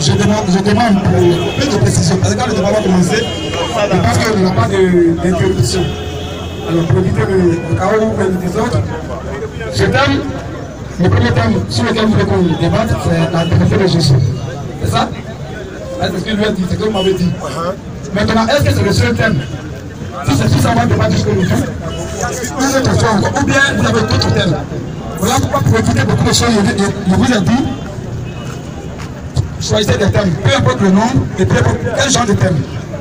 je demande pour plus de précision. Parce que quand le débat va commencer, je pense qu'il n'y a pas d'interruption. Alors pour éviter le chaos des autres, je donne le premier thème sur lequel vous voulez qu'on débatte, c'est la divinité de Jésus. C'est ça? C'est ce que lui a dit, c'est ce que vous m'avez dit. Maintenant, est-ce que c'est le seul thème? Si c'est suffisamment débattu ce que nous faisons, une autre fois encore, ou bien vous avez d'autres thèmes. Voilà pourquoi pour éviter beaucoup de choses, je vous ai dit, choisissez des thèmes, peu importe le nom et peu importe quel genre de thème.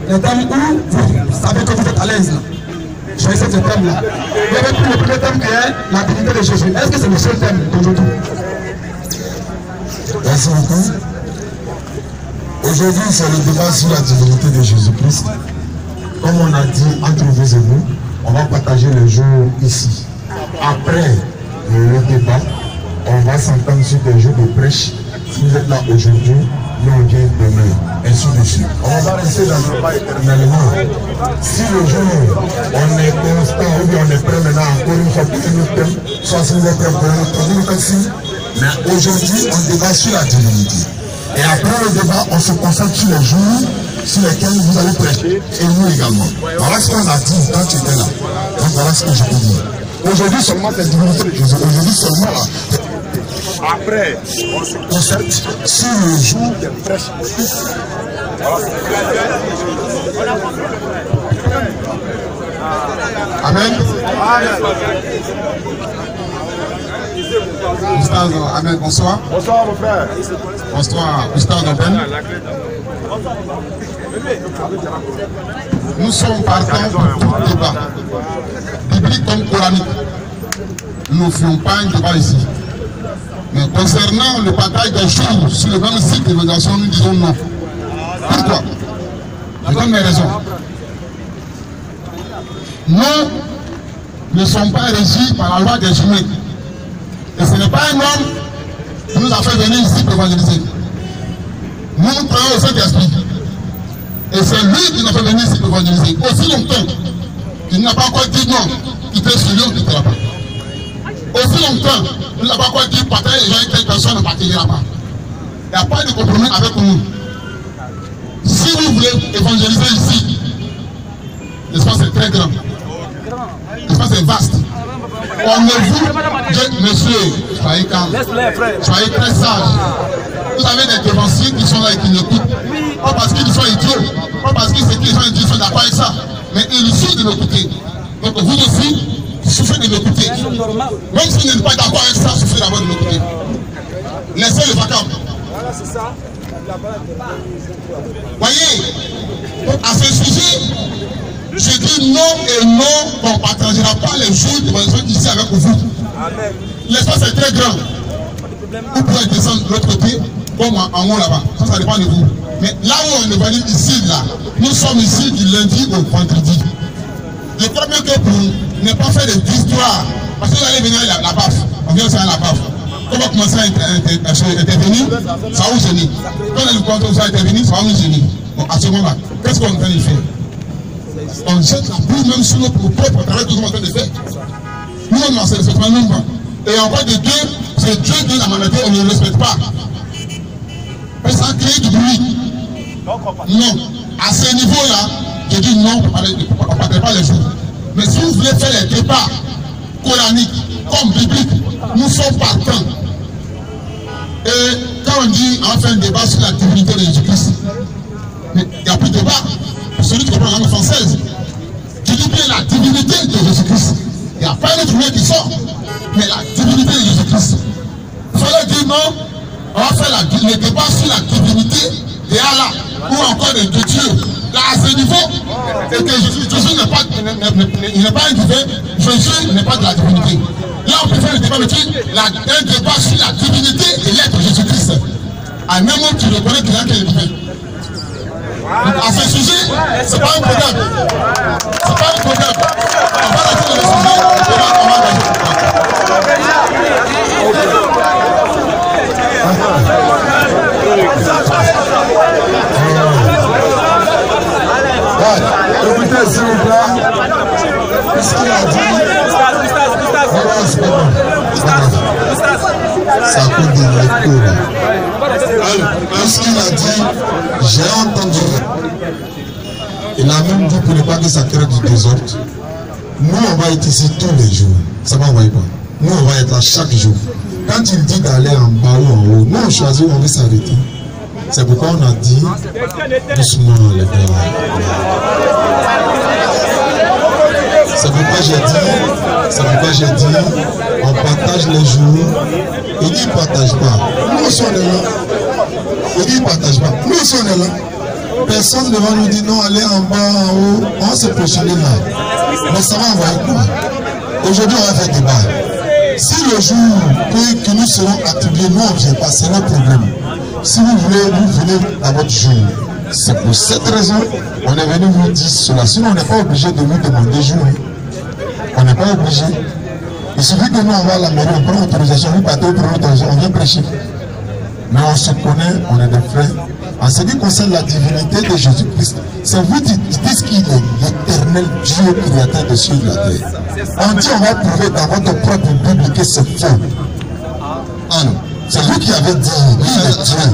Les thèmes où vous savez que vous êtes à l'aise. Choisissez ce thème-là. Vous avez pris le premier thème qui est la divinité de Jésus. Est-ce que c'est le seul thème d'aujourd'hui? Merci beaucoup. Aujourd'hui, c'est le débat sur la divinité de Jésus-Christ. Comme on a dit entre vous et vous, on va partager le jour ici. Après le débat, on va s'entendre sur des jours de prêche. Si vous êtes là aujourd'hui, nous on vient demain, ainsi de suite. On va rester dans le débat éternellement. Si le jour on est constant ou bien on est prêt maintenant encore une fois pour un autre thème, soit si vous êtes prêt pour un autre thème, nous aussi. Mais aujourd'hui, on débat sur la divinité. Et après le débat, on se concentre sur les jours sur lesquels vous allez prêcher et nous également. Voilà ce qu'on a dit quand tu étais là. Donc voilà ce que je peux dire. Aujourd'hui seulement c'est la divinité de Jésus. Aujourd'hui seulement là. Après, on se concentre sur le jour des prêches. Amen. Gustave, amen, bonsoir. Bonsoir mon frère. Bonsoir, Gustave Aben. Nous sommes partants pour tout débat, biblique comme coranique. Nous ne faisons pas un débat ici. Mais concernant le partage des choses sur le même site d'évaluation, nous disons non. Pourquoi? Je donne mes raisons. Nous ne sommes pas régis par la loi des humains. Et ce n'est pas un homme qui nous a fait venir ici pour évangéliser. Nous nous prenons au Saint-Esprit. Et c'est lui qui nous a fait venir ici pour évangéliser. Aussi longtemps qu'il n'a pas encore dit non, il fait sur lui, on ne quittera pas. Aussi longtemps qu'il n'a pas encore dit partager les gens avec telle personne, on ne partagera pas. Il n'y a pas de compromis avec nous. Si vous voulez évangéliser ici, l'espace est très grand. L'espace est vaste. On ne vous, monsieur, soyez calme, soyez très sage. Vous avez des dévanciers qui sont là et qui n'écoutent. Pas parce qu'ils sont idiots, pas parce qu'ils sont d'accord avec ça, mais ils souffrent de m'écouter. Donc vous aussi, souffrez de m'écouter. Même si vous n'êtes pas d'accord avec ça, souffrez d'abord de m'écouter. Laissez le vacarme. Voilà, c'est ça. Voyez, donc à ce sujet, je dis non et non, on ne partagera pas les jours de l'évangélisation ici avec vous. L'espace est très grand. Vous pouvez descendre de l'autre côté, comme en haut là-bas. Ça dépend de vous. Mais là où on évalue ici, là, nous sommes ici du lundi au vendredi. Je crois bien que pour ne pas faire d'histoire, parce que vous allez venir à la baffe, on vient aussi à la baffe. Quand on va commencer à intervenir, ça va vous gêner. Quand on va intervenir, ça va nous gêner. Bon, à ce moment-là, qu'est-ce qu'on est en train de faire? On jette la boue même sur notre propre travail que nous sommes en train de faire. Nous, on ne respecte pas nous. Et en fait de Dieu, c'est Dieu qui la maladie, on ne le respecte pas. Mais ça a créé du bruit. Non. À ce niveau-là, je dis non, on ne partage pas les jours. Mais si vous voulez faire les débats coraniques, comme bibliques, nous sommes partants. Et quand on dit on va faire un débat sur la divinité de Jésus-Christ, mais il n'y a plus de débat. Celui qui comprend la langue française, qui dit bien la divinité de Jésus-Christ. Il n'y a pas un autre mot qui sort, mais la divinité de Jésus-Christ. Il fallait dire non, on va faire le débat sur la divinité de Allah, ou encore de Dieu. Là, à ce niveau, et que Jésus n'est pas un divin, Jésus n'est pas de la divinité. Là, on peut faire le débat un débat sur la divinité et l'être de Jésus-Christ. À même moment, tu reconnais qu'il y a quel divin. Donc à ce sujet, c'est pas un problème. C'est pas un problème. On va rester dans le sujet et on va engager. Écoutez, s'il vous plaît, puisqu'il a dit, ça coûte des lectures. Lorsqu'il a dit, j'ai entendu, il a même dit pour ne pas que ça crée du désordre. Nous, on va être ici tous les jours. Ça va, on va y pas. Nous, on va être là chaque jour. Quand il dit d'aller en bas ou en haut, nous, on choisit où on veut s'arrêter. C'est pourquoi on a dit doucement, les gars. C'est pourquoi j'ai dit, on partage les jours. Il dit partage pas. Nous aussi on est là. Il dit partage pas. Nous aussi on est là. Personne ne va nous dire non, allez en bas, en haut. On va se positionner là. Mais ça va envoyer quoi? Aujourd'hui on va faire débat. Si le jour que nous serons attribués, nous on ne vient pas, c'est notre problème. Si vous voulez, vous venez à votre jour. C'est pour cette raison on est venu vous dire cela. Sinon on n'est pas obligé de nous demander jour. On n'est pas obligé. Il suffit que nous on va à la mairie, on prend l'autorisation, vous partez, on prend l'autorisation, on vient prêcher. Mais on se connaît, on est des frères. En ce qui concerne la divinité de Jésus-Christ, c'est vous qui dites qu'il est l'éternel Dieu créateur des cieux et de la terre. On dit on va prouver dans votre propre Bible que c'est faux. Ah non, c'est vous qui avez dit,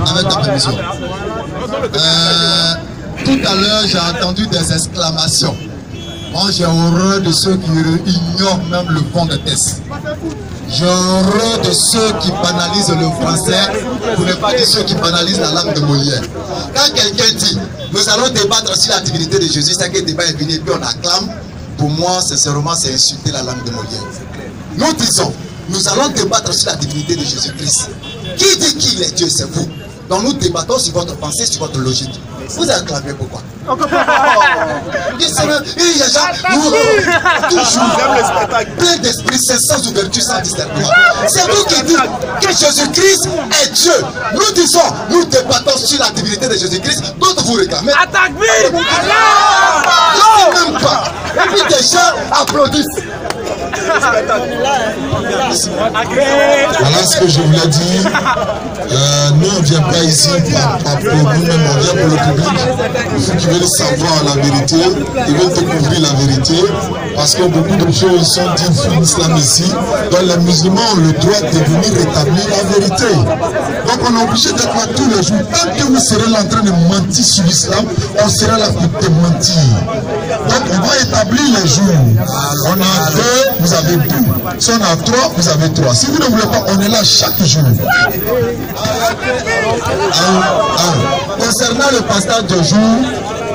avec ta permission. Tout à l'heure, j'ai entendu des exclamations. Moi, j'ai horreur de ceux qui ignorent même le fond de texte. J'ai horreur de ceux qui banalisent le français, pour ne pas dire ceux qui banalisent la langue de Molière. Quand quelqu'un dit, nous allons débattre sur la divinité de Jésus, c'est que le débat est venu et puis on acclame, pour moi, sincèrement, c'est insulter la langue de Molière. Nous disons, nous allons débattre sur la divinité de Jésus-Christ. Qui dit qu'il est Dieu, c'est vous. Donc nous débattons sur votre pensée, sur votre logique. Vous avez acclamé pourquoi? Toujours plein d'esprit, c'est sans ouverture, sans discernement. C'est vous qui dites que Jésus-Christ est Dieu. Nous disons, nous débattons sur la divinité de Jésus-Christ. D'autres vous réclamez. Attaque vite! Je ne sais même pas. Et puis des gens applaudissent. Voilà ce que je voulais dire. Nous on ne vient pas ici pour nous-mêmes, on vient pour le public. Ceux qui veulent savoir la vérité, ils veulent découvrir la vérité. Parce que beaucoup de choses sont dites sur l'islam ici. Donc les musulmans ont le droit de venir rétablir la vérité. Donc on est obligé d'être là tous les jours. Tant que vous serez là en train de mentir sur l'islam, on sera là pour te mentir. Donc on va établir les jours. On a deux, vous avez deux. Si on a trois, vous avez trois. Si vous ne voulez pas, on est là chaque jour. Concernant le pasteur de jour,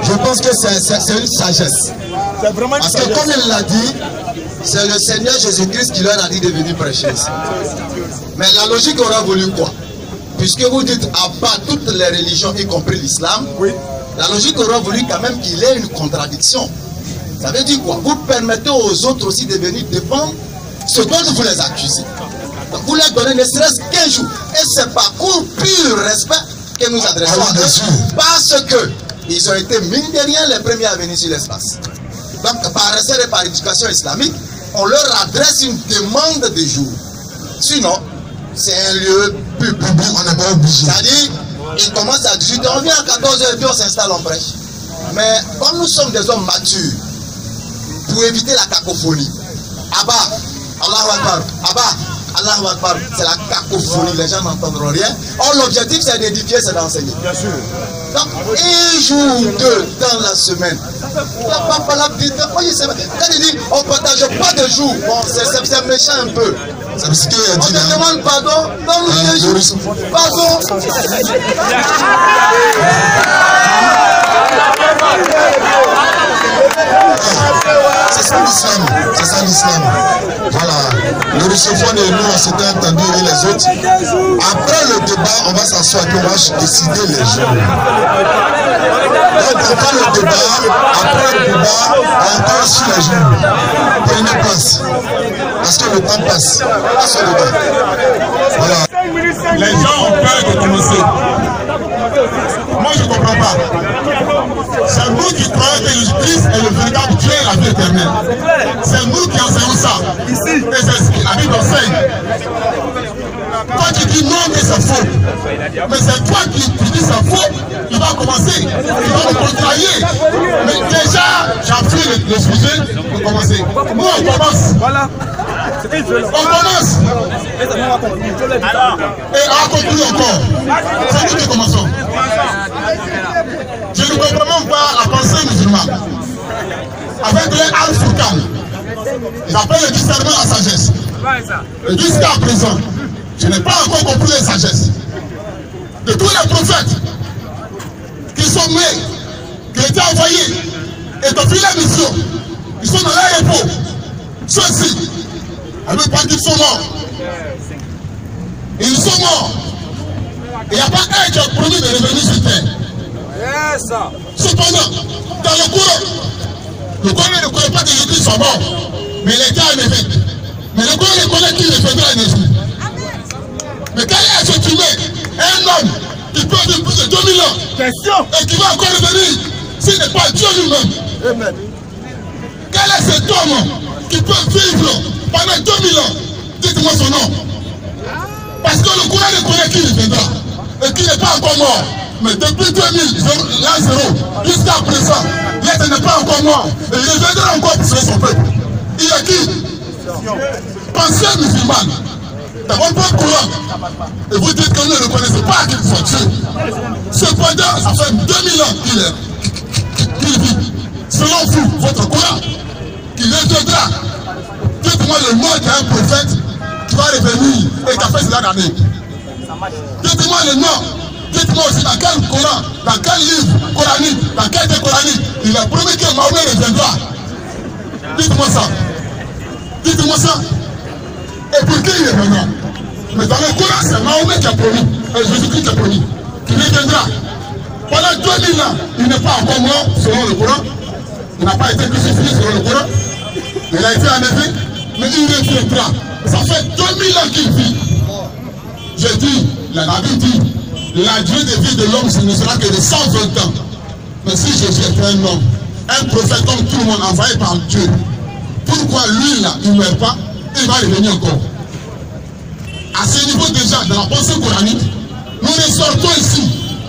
je pense que c'est une sagesse. Parce que comme il l'a dit, c'est le Seigneur Jésus-Christ qui leur a dit de venir prêcher. Mais la logique aura voulu quoi? Puisque vous dites à bas toutes les religions, y compris l'islam, la logique aura voulu quand même qu'il y ait une contradiction. Ça veut dire quoi? Vous permettez aux autres aussi de venir défendre ce dont vous les accusez. Donc vous leur donnez ne serait-ce qu'un jour. Et c'est par pur respect que nous adressons à eux. Parce qu'ils ont été, mine de rien, les premiers à venir sur l'espace. Donc par respect et par éducation islamique, on leur adresse une demande de jour. Sinon, c'est un lieu public, on n'est pas obligé. C'est-à-dire, ils commencent à 18h, on vient à 14h et puis on s'installe en brèche. Mais comme nous sommes des hommes matures, pour éviter la cacophonie, Abba, Allahu Akbar, Abba, Allahu Akbar, c'est la cacophonie, les gens n'entendront rien. Or, l'objectif, c'est d'édifier, c'est d'enseigner. Bien sûr. Donc, un jour ou deux dans la semaine, quand il dit, on ne partage pas de jours, bon, c'est méchant un peu. C'est ce qu'il a dit. On te demande pardon, donne-nous 2 jours. Pardon. C'est ça l'islam. C'est ça l'islam. Voilà. Le russophone et nous, on s'était entendu et les autres. Après le débat, on va s'asseoir et on va décider les jours. Donc on fait le débat. Après le débat, on encore sur les jours. Prenez place. Parce que le temps passe. Passe le débat. Voilà. Les gens ont peur de commencer. Moi, je ne comprends pas. C'est nous qui croyons que Jésus-Christ est le véritable Dieu et la vie éternelle. C'est nous qui enseignons ça. Ici, et c'est ce que la Bible enseigne. Toi, tu dis non, mais c'est faux. Mais c'est toi qui dis c'est faux. Il va commencer. Il va nous contrarier. Mais déjà, j'appuie le sujet pour commencer. Nous, on commence. Voilà. On commence. Et on conclut encore. C'est nous qui commençons. Je ne comprends même pas la pensée musulmane. Avec les Al-Furqan, ils appellent le discernement la sagesse. Et jusqu'à présent, je n'ai pas encore compris les sagesses de tous les prophètes qui sont nés, qui ont été envoyés et qui ont fait la mission. Ils sont dans l'aéroport. Ceux-ci, elle ne veut pas qu'ils sont morts. Ils sont morts. Il n'y a pas un qui a promis de revenir sur terre. Cependant, dans le Coran ne connaît pas que Jésus soit mort, mais il était un évêque. Mais le Coran reconnaît qu'il reviendra un jour. Mais quel est ce tué un homme qui peut vivre plus de 2000 ans et qui va encore revenir s'il n'est pas Dieu lui-même? Quel est cet homme qui peut vivre pendant 2000 ans? Dites-moi son nom. Parce que le Coran reconnaît qu'il reviendra et qu'il n'est pas encore mort. Mais depuis 2000, l'an 0, jusqu'à présent, l'être n'est pas encore mort. Et il reviendra encore pour sauver son peuple. Il est qui? Pensée musulmane. D'abord, le Coran. Et vous dites que vous ne reconnaissez pas qu'il soit Dieu. Cependant, ça fait 2000 ans qu'il vit. Selon vous, votre Coran, qu'il reviendra. Dites-moi le nom d'un prophète qui va revenir et qui a fait cela d'année. Dites-moi le nom. Dites-moi aussi dans quel Coran, dans quel livre coranique, dans quel texte coranique, il a promis que Mahomet reviendra. Dites-moi ça. Dites-moi ça. Et pour qui il reviendra? Mais dans le Coran, c'est Mahomet qui a promis, et Jésus-Christ qui a promis, qu'il reviendra. Pendant 2000 ans, il n'est pas encore mort selon le Coran. Il n'a pas été crucifié selon le Coran. Il a été enlevé, mais il reviendra. Ça fait 2000 ans qu'il vit. J'ai dit, la Bible dit, la durée de vie de l'homme, ce ne sera que de 120 ans. Mais si Jésus était un homme, un prophète comme tout le monde envoyé par Dieu, pourquoi lui là, il ne meurt pas, il va revenir encore? À ce niveau déjà, dans la pensée coranique, nous ressortons ici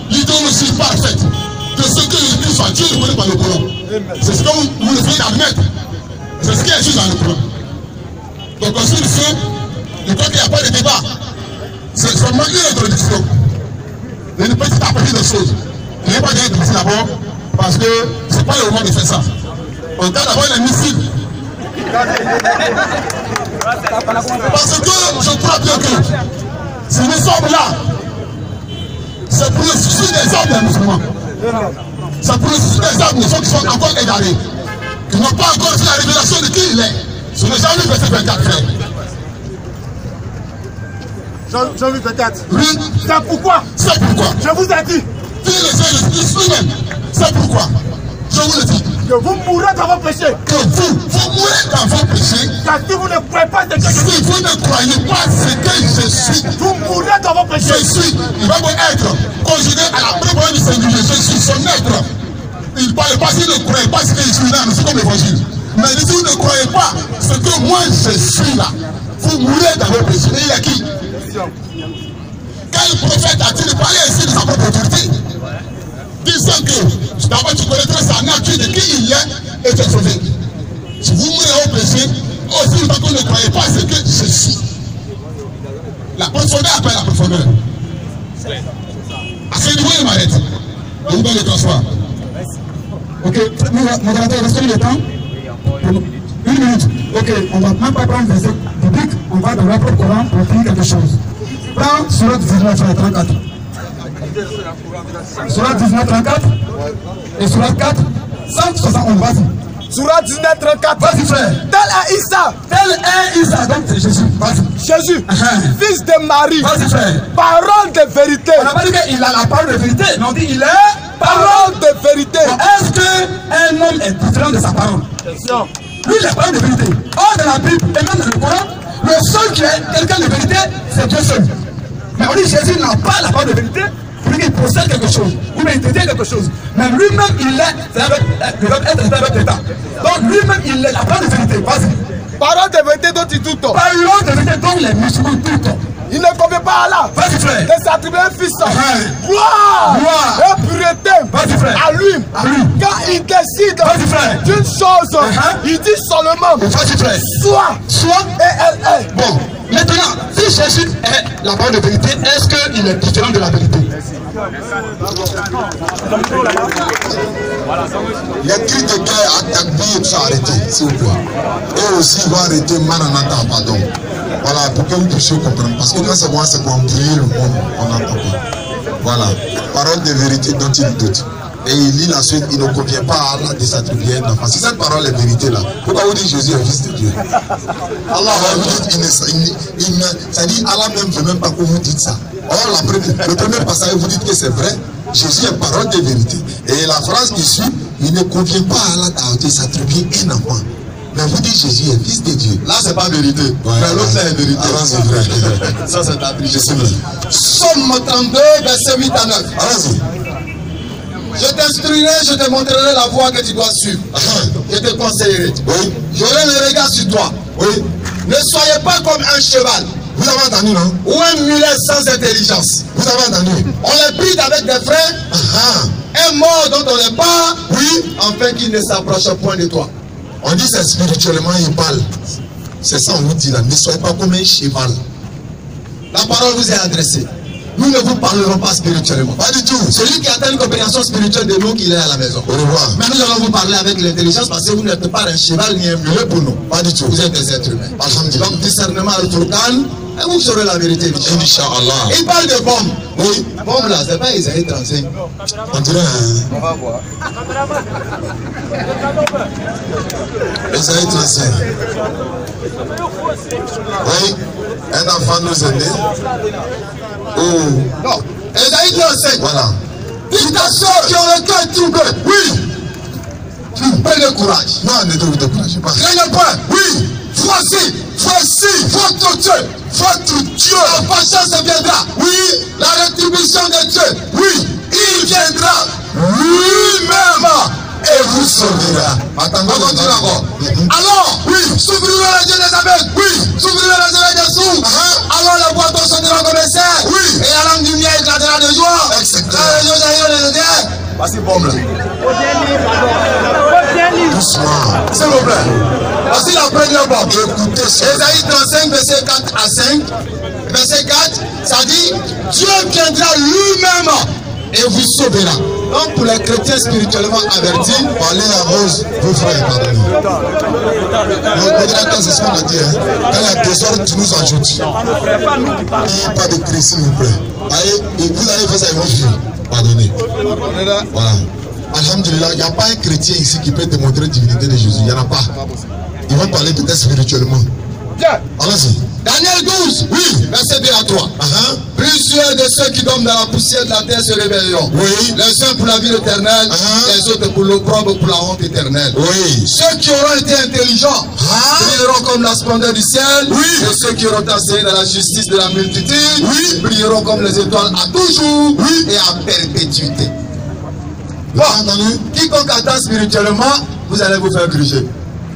l'idéologie parfaite de ce que Jésus soit Dieu reconnaît par le Coran. C'est ce que vous le faites admettre. C'est ce qui est juste dans le Coran. Donc ensuite, je crois qu'il n'y a pas de débat. C'est seulement une introduction. Une petite appréciation de choses. Je n'ai pas dit de d'abord parce que ce n'est pas le moment de faire ça. On doit d'abord les missiles. Parce que je crois bien que si nous sommes là, c'est pour le souci des hommes des musulmans. C'est pour le souci des hommes des gens qui sont encore égarés. Qui n'ont pas encore vu la révélation de qui il est. Ce n'est jamais verset 24 frère. Jean-Louis 24. Oui. C'est pourquoi. C'est pourquoi. Je vous ai dit. Dis le Seigneur Jésus lui-même. C'est pourquoi. Je vous le dis. Que vous mourrez dans vos péchés. Que vous mourrez dans vos péchés. Car si vous ne croyez pas ce que je suis. Si vous ne croyez pas ce que je suis. Vous mourrez dans vos péchés. Je suis. Il va vous être conjugué à la première du singulier. Je suis son être. Il ne parle pas s'il ne croyait pas ce que je suis là. C'est comme l'évangile. Mais si vous ne croyez pas ce que moi je suis là, vous mourrez dans vos péchés. Et il est qui? Quel prophète a-t-il parlé ici de sa propre autorité? Disant que d'abord tu connaîtras sa nature de qui il est et tu es sauvé. Si vous mourrez au péché, aussi longtemps que vous ne croyez pas ce que je suis. La profondeur appelle la profondeur. À ce niveau, il m'arrête. Je vous donne le transport. Ok, modérateur, restez le temps. Une minute. Ok, on ne va même pas prendre des bibliques, on va dans notre Coran pour finir quelque chose. Prends Surat 19, 34. Surat 19, 34 et Surat 4, 171, vas-y. Surat 19, 34. Vas-y frère. Tel est Issa. Tel est Issa, donc c'est Jésus. Vas-y. Jésus, fils de Marie. Vas-y frère. Parole de vérité. On n'a pas dit qu'il a la parole de vérité, mais on dit il est parole de vérité. Est-ce qu'un homme est différent de sa parole? Attention. Lui, il est parole de vérité. Or, dans la Bible et même dans le Coran, le seul qui est quelqu'un de vérité, c'est Dieu seul. Mais on dit Jésus n'a pas la parole de vérité, pour qu'il possède quelque chose, ou bien il détient quelque chose. Mais lui-même, il est, c'est-à-dire avec l'État. Donc lui-même, il est la parole de vérité. Vas-y. Parole de vérité dont il tout temps. Parole de vérité dont les musulmans tout temps. Il ne convient pas à Allah. Vas-y frère. De s'attribuer un fils. Gloire. Et pureté. Vas-y frère. À lui. Quand il décide d'une chose, il dit seulement soit et elle est. Bon, maintenant, si Jésus est la parole de vérité, est-ce qu'il est différent de la vérité? Les cris de guerre à Tagbi, il faut arrêter, s'il vous plaît. Et aussi, il va arrêter Mananata, pardon. Voilà, pour que vous puissiez comprendre. Parce que quand c'est moi, c'est pour embrouiller le monde, on n'entend pas. Voilà, parole de vérité dont il doute. Et il lit la suite, il ne convient pas à Allah de s'attribuer un enfant. Si cette parole est vérité là, pourquoi vous dites Jésus est fils de Dieu? Allah vous dit, ça dit, Allah même ne veut même pas que vous dites ça. Or, le premier passage, vous dites que c'est vrai, Jésus est parole de vérité. Et la phrase qui suit, il ne convient pas à Allah de s'attribuer un enfant. Mais vous dites Jésus est fils de Dieu. Là, c'est pas vérité. Ouais, mais l'autre, c'est vérité. Ah, c'est vrai. Ça, c'est la triche. Somme 32, verset 8 à 9. Allons-y. Je t'instruirai, je te montrerai la voie que tu dois suivre. Je te conseillerai. Oui. J'aurai le regard sur toi. Oui. Ne soyez pas comme un cheval. Vous avez entendu, non? Ou un mulet sans intelligence. Vous avez entendu? On les bride avec des freins. Un mort dont on les bat. Oui. Afin qu'il ne s'approche point de toi. On dit c'est spirituellement, il parle. C'est ça, on vous dit là. Ne soyez pas comme un cheval. La parole vous est adressée. Nous ne vous parlerons pas spirituellement. Pas du tout. Celui qui atteint une compréhension spirituelle de nous, qu'il est à la maison. Au revoir. Mais nous allons vous parler avec l'intelligence parce que vous n'êtes pas un cheval ni un mulet pour nous. Pas du tout. Vous êtes des êtres humains. Donc, discernement al-Furqan, et vous saurez la vérité. Inch'Allah. Il parle de bombes. Oui. Bombe là, c'est pas Isaïe 35. On dirait un... On va voir. Isaïe 35. Oui. Un enfant nous aide. Oh. Non. Isaïe 35. Voilà. Dites à ceux qui ont le cœur troublé. Oui. Prenez courage. Non, ne te découragez pas. Craignez point. Oui. Voici votre Dieu. Votre Dieu. La patience viendra. Oui. La rétribution de Dieu. Oui. Il viendra lui-même et vous sauvera. Attendez, on continue encore. Alors, oui, s'ouvriront les yeux des aveugles. Oui, s'ouvriront les oreilles des sourds. Alors les boitons sonneront comme des cerfs. Oui, et la langue du miel éclatera de joie. Etc. Voici bombe là. Doucement. S'il vous plaît. Voici la première bombe. Écoutez ça. Ésaïe 35, verset 4 à 5. Verset 4, ça dit Dieu viendra lui-même et vous sauvera. Donc pour les chrétiens spirituellement avertis, parlez à vos frères, pardonnez. Le modérateur, c'est ce qu'on a dit. Hein. Quand il y a désordre, tu nous ajoutes. Pas de cri, s'il vous plaît. Allez, vous allez faire ça, ils vont suivre. Pardonnez. Voilà. Alhamdulillah, il n'y a pas un chrétien ici qui peut démontrer la divinité de Jésus. Il n'y en a pas. Ils vont parler peut-être spirituellement. Allons-y. Daniel 12, oui, verset 2 à 3. Plusieurs de ceux qui dorment dans la poussière de la terre se réveilleront. Oui. Les uns pour la vie éternelle, les autres pour l'opprobre, pour la honte éternelle. Oui. Ceux qui auront été intelligents brilleront comme la splendeur du ciel. Oui. Et ceux qui auront enseigné dans la justice de la multitude brilleront comme les étoiles à toujours et à perpétuité. Bon, quiconque attend spirituellement, vous allez vous faire gruger.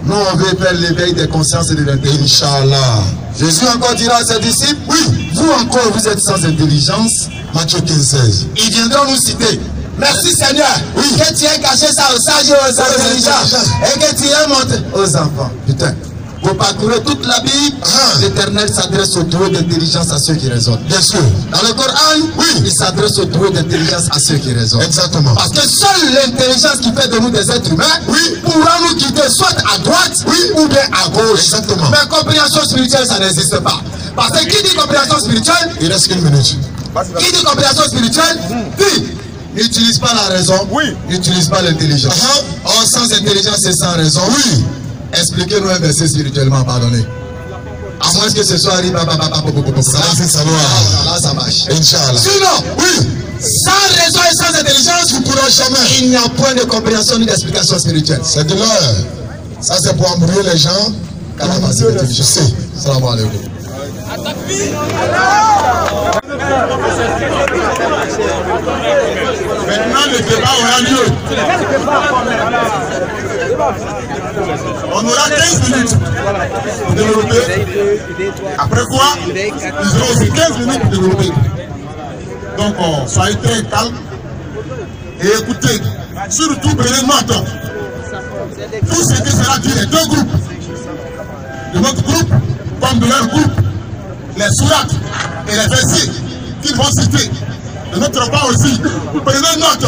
Nous, on veut faire l'éveil des consciences et de l'intelligence. Inch'Allah. Jésus encore dira à ses disciples, oui, vous encore, vous êtes sans intelligence. Matthieu 15:16. Ils viendront nous citer. Merci Seigneur. Oui. Que tu aies caché ça aux sages et aux intelligents. Et que tu aies montré aux enfants. Putain. Vous parcourez toute la Bible, l'Éternel s'adresse aux doués d'intelligence à ceux qui raisonnent. Bien sûr. Dans le Coran, il s'adresse aux doués d'intelligence à ceux qui raisonnent. Exactement. Parce que seule l'intelligence qui fait de nous des êtres humains pourra nous guider soit à droite ou bien à gauche. Exactement. Mais compréhension spirituelle, ça n'existe pas. Parce que qui dit compréhension spirituelle? Il reste qu'une minute. Qui dit compréhension spirituelle? Dit. N'utilise pas la raison. N'utilise pas l'intelligence. Or, sans intelligence et sans raison. Expliquez-nous un verset spirituellement pardonné. À moins que ce soit ça marche. Inch'Allah. Sinon, sans raison et sans intelligence, vous ne pourrez jamais. Il n'y a point de compréhension ni d'explication spirituelle. C'est de l'heure. Ça, c'est pour embrouiller les gens. Je sais. Salam alaikum. Maintenant, le débat aura lieu. On aura 15 minutes pour développer. Après quoi, ils auront aussi 15 minutes pour développer. Donc, soyez très calme et écoutez. Surtout, prenez note. Tout ce qui sera dit, les deux groupes, de notre groupe comme de leur groupe, les sourates et les versets qu'ils vont citer, de notre part aussi, prenez note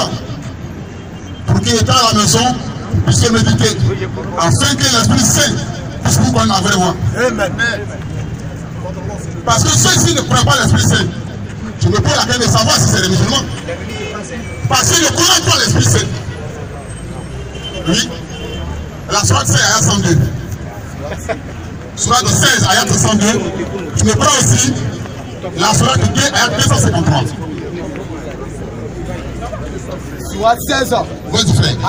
pour qu'il était à la maison, puisse méditer, afin que l'Esprit Saint puisse vous connaître la vraie voie. Parce que ceux-ci ne prennent pas l'Esprit Saint. Je me pose la peine de savoir si c'est les musulmans. Parce qu'ils ne connaissent pas l'Esprit Saint. Oui. La sourate 16, ayat 102. Sourate 16, ayat 102. Je me prends aussi la sourate 2, ayat 253. Sourate 16,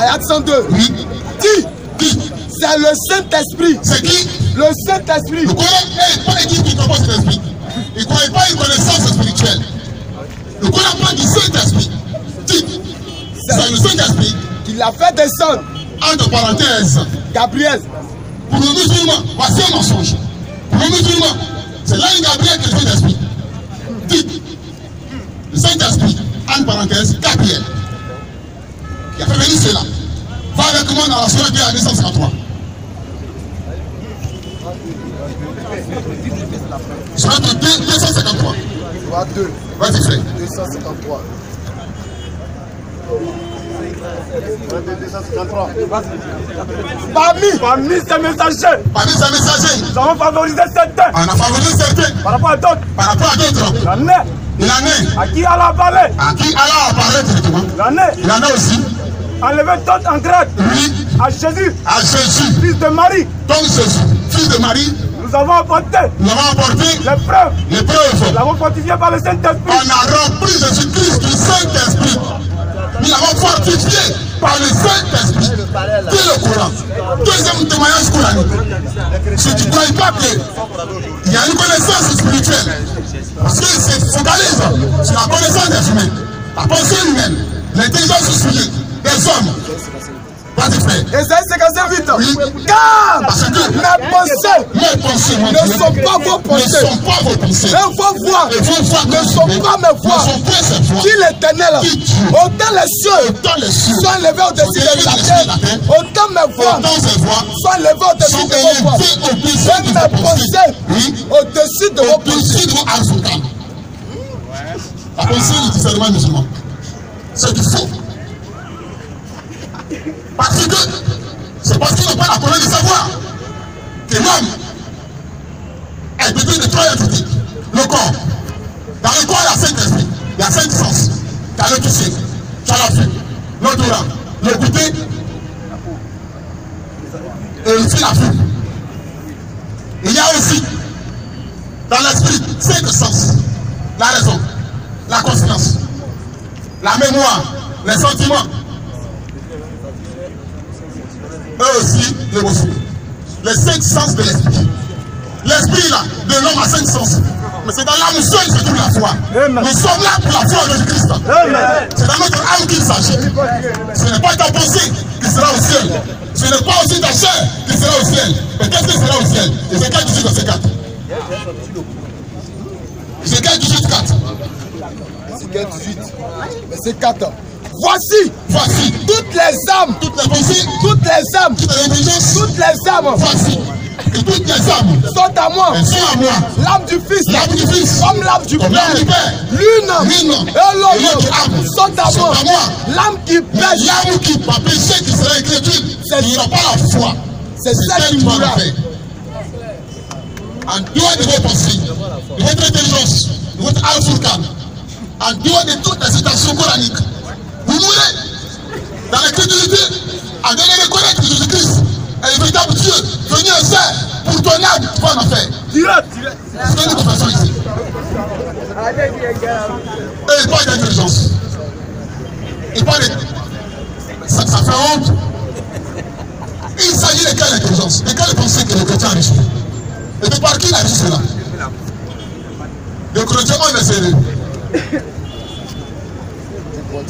ayat 102. Oui. Qui? C'est le Saint-Esprit. C'est qui? Le Saint-Esprit. Ne connaît pas l'équipe qui comprend cet esprit. Il ne connaît pas une connaissance spirituelle. Ne connaît pas du Saint-Esprit. C'est le Saint-Esprit qui l'a fait descendre. Entre parenthèses, Gabriel. Pour le musulman, voici un mensonge. Pour le musulman, c'est là une Gabriel qui est le Saint-Esprit. Dit, le Saint-Esprit, entre parenthèses, Gabriel, qui a fait venir cela. Va avec moi dans la soirée de 253. Soirée de 253. Soirée 2. Vas-y, frère. 253. Parmi ces messagers, nous avons favorisé certains. On a favorisé certains par rapport à d'autres. Par rapport à d'autres. Il en est. À qui Allah a parlé. À qui Allah a parlé directement. Il en a aussi. Enlevé d'autres en grec. Oui. À Jésus. À Jésus. Fils de Marie. Donc Jésus, fils de Marie. Nous avons apporté. Nous avons apporté les preuves. Les preuves. Nous l'avons fortifié par le Saint-Esprit. On a rempli Jésus-Christ du Saint-Esprit. Nous l'avons fortifié par le Saint-Esprit. Qui est le Coran? Deuxième témoignage coranique. Si tu ne crois pas qu'il y a une connaissance spirituelle, parce qu'il se focalise sur la connaissance des humains, la pensée humaine, l'intelligence spirituelle des hommes. Esaïe 58. Oui. Car parce que mes pensées ne sont pas vos pensées. Et vos voix ne sont pas mes voix. Dit l'Éternel. Autant les cieux sont élevés au-dessus de la terre, autant mes voix sont élevées au-dessus de vos voix. Et mes pensées au-dessus de vos pensées. La pensée du discernement musulman, c'est du faux. Parce que c'est parce qu'ils n'ont pas la connaissance de savoir que l'homme est doté de trois entités. Le corps. Dans le corps, il y a 5 esprits, il y a 5 sens. Tu as le toucher, tu as la vue, l'odorat, le goûter et aussi la vue. Il y a aussi dans l'esprit 5 sens. La raison, la conscience, la mémoire, les sentiments. Eux aussi, l'émotion. Les 5 sens de l'esprit. L'esprit là, de l'homme a 5 sens. Mais c'est dans l'âme seule que se trouve la foi. Nous sommes là pour la foi de Jésus-Christ. C'est dans notre âme qu'il s'agit. Ce n'est pas ta pensée qui sera au ciel. Ce n'est pas aussi ta chair qui sera au ciel. Mais qu'est-ce qui sera au ciel? Ézéchiel 18, verset 4. Ézéchiel 18, 4. Ézéchiel 18, verset 4. Voici toutes les âmes, toutes les pensées, toutes les âmes, toutes les intelligences, toutes les âmes. Voici et toutes les âmes sont à moi. Elles sont à moi. L'âme du Fils, comme l'âme du Père. L'une et l'autre sont à moi. L'âme qui pêche, l'âme qui va pécher, qui sera écriture, il n'aura pas la foi. C'est ça qui mourra. En dehors de vos pensées, de votre intelligence, de votre al-Furqan, en dehors de toutes les citations coraniques, vous mourrez dans la crédulité, en donnant reconnaître que Jésus-Christ est le véritable Dieu, venu en chair pour ton âme, tu vas en enfer. C'est ce que nous faisons ici. Et il parle d'intelligence. Il parle de... Ça fait honte. Il s'agit de quelle intelligence? De quelle pensée que le chrétien a reçu? Et de par qui il a reçu cela? Le chrétien, on est sérieux.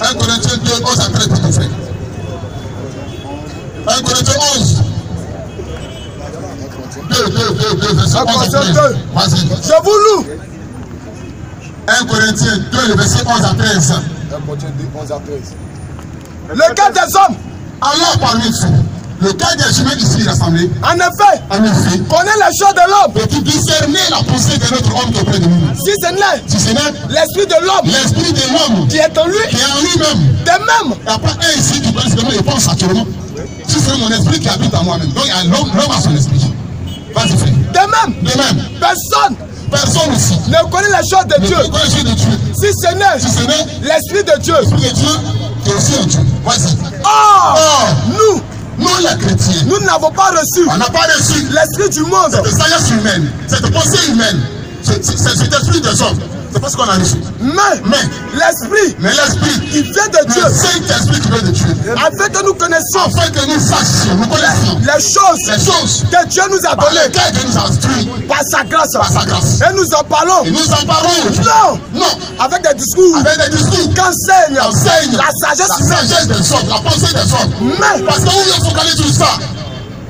1 Corinthiens 2, 11 à 13, petit frère. 1 Corinthiens 11. 2, verset 11 à 13. Vas-y. Je vous loue. 1 Corinthiens 2, le verset 11 à 13. 1 Corinthiens 2, 11 à 13. Le cœur des hommes. Alors parmi vous, le cœur des humains ici rassemblés. En effet. Connaît les choses de l'homme. Et qui discerner la pensée de notre homme qui est auprès de nous. Si ce n'est l'esprit de l'homme. L'esprit de l'homme. Qui est en lui. Qui est en lui-même. De même. Il n'y a pas un ici qui pense que je pense actuellement. Si c'est mon esprit qui habite en moi-même. Donc l'homme a son esprit. Vas-y frère. De même. Personne aussi ne connaît les choses de Dieu. Si ce n'est l'esprit de Dieu. L'esprit de Dieu qui est aussi en Dieu. Vas-y. Nous les chrétiens, nous n'avons pas reçu. On n'a pas reçu l'esprit du monde. Cette sagesse humaine, cette pensée humaine, cet esprit des hommes. C'est pas ce qu'on a reçu. Mais l'esprit qui vient de Dieu, le Saint-Esprit qui vient de Dieu, afin que nous connaissions, afin que nous sachions, nous connaissions les choses que Dieu nous a données, Dieu nous a instruits par sa grâce. Et nous en parlons. Non. Avec des discours. Qu'enseigne la sagesse des hommes, la pensée des hommes. Parce que où il faut caler tout ça.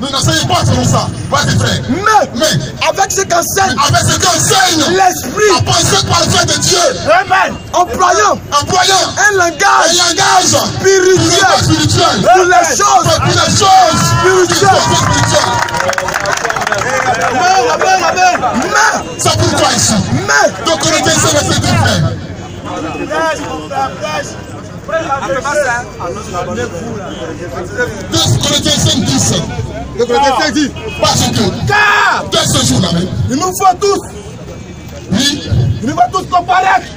Nous n'enseignons pas selon ça. Vas-y frère. Mais avec ce qu'enseigne l'esprit, la pensée parfaite de Dieu. Amen. Employant un langage spirituel pour les choses spirituelles. Mais c'est pourquoi ici. Donc on était sur le fait frère. Parce que dès ce jour-là même, il nous faut tous. Oui. Il nous faut tous comparaître.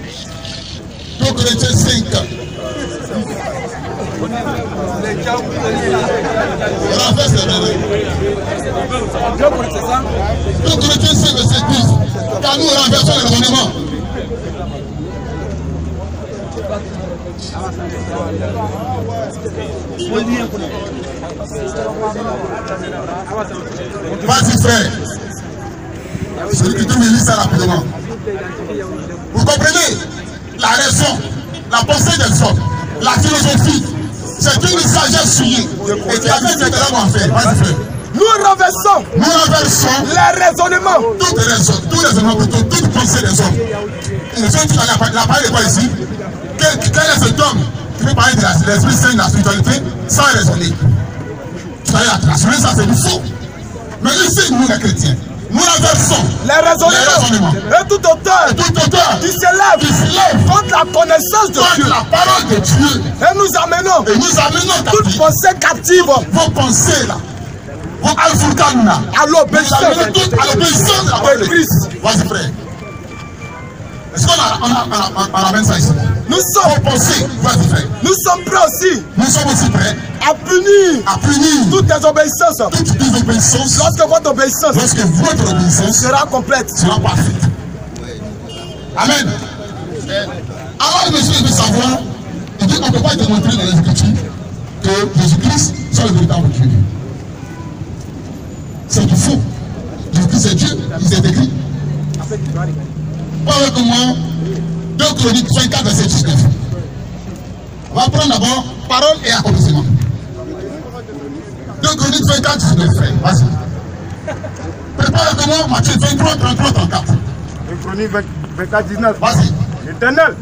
2 Corinthiens 5. Renverse les derniers. 2 Corinthiens 5, verset 10. Car nous renversons les raisonnements. Vas-y frère. Celui qui te me lit ça rapidement. Vous comprenez? La raison, la pensée des hommes, la philosophie, c'est une sagesse souillée. Et qui a mis des raisons à faire. Vas-y frère. Nous renversons les raisonnements. Tous les raisonnements, toute pensée des hommes. Ils sont tous la parole de quoi ici? Quel est cet homme qui veut parler de l'esprit saint, de la spiritualité, sans raisonner? Tu as raisonner, ça c'est du faux. Mais ici, nous les chrétiens, nous renversons les raisonnements. Et tout auteur qui s'élève contre la connaissance de Dieu. La parole de Dieu. Et nous amenons toute pensée captive. Vos pensées là. À l'obéissance de Christ. Vas-y frère. Est-ce qu'on ramène ça ici? Nous sommes prêts aussi. Nous sommes aussi prêts à punir toute désobéissance. Lorsque votre obéissance sera complète. Sera parfaite. Amen. Alors monsieur veut savoir, il dit qu'on ne peut pas démontrer dans les Écritures que Jésus-Christ soit le véritable Dieu. C'est du faux. Jésus-Christ est Dieu, il est écrit. Avec moi, 2 Chroniques 24, verset 19. On va prendre d'abord parole et accomplissement. 2 Chroniques 24, 19, frère. Vas-y. Prépare avec moi Matthieu 23, 33, 34. 2 Chroniques 24, 19. Vas-y. L'éternel.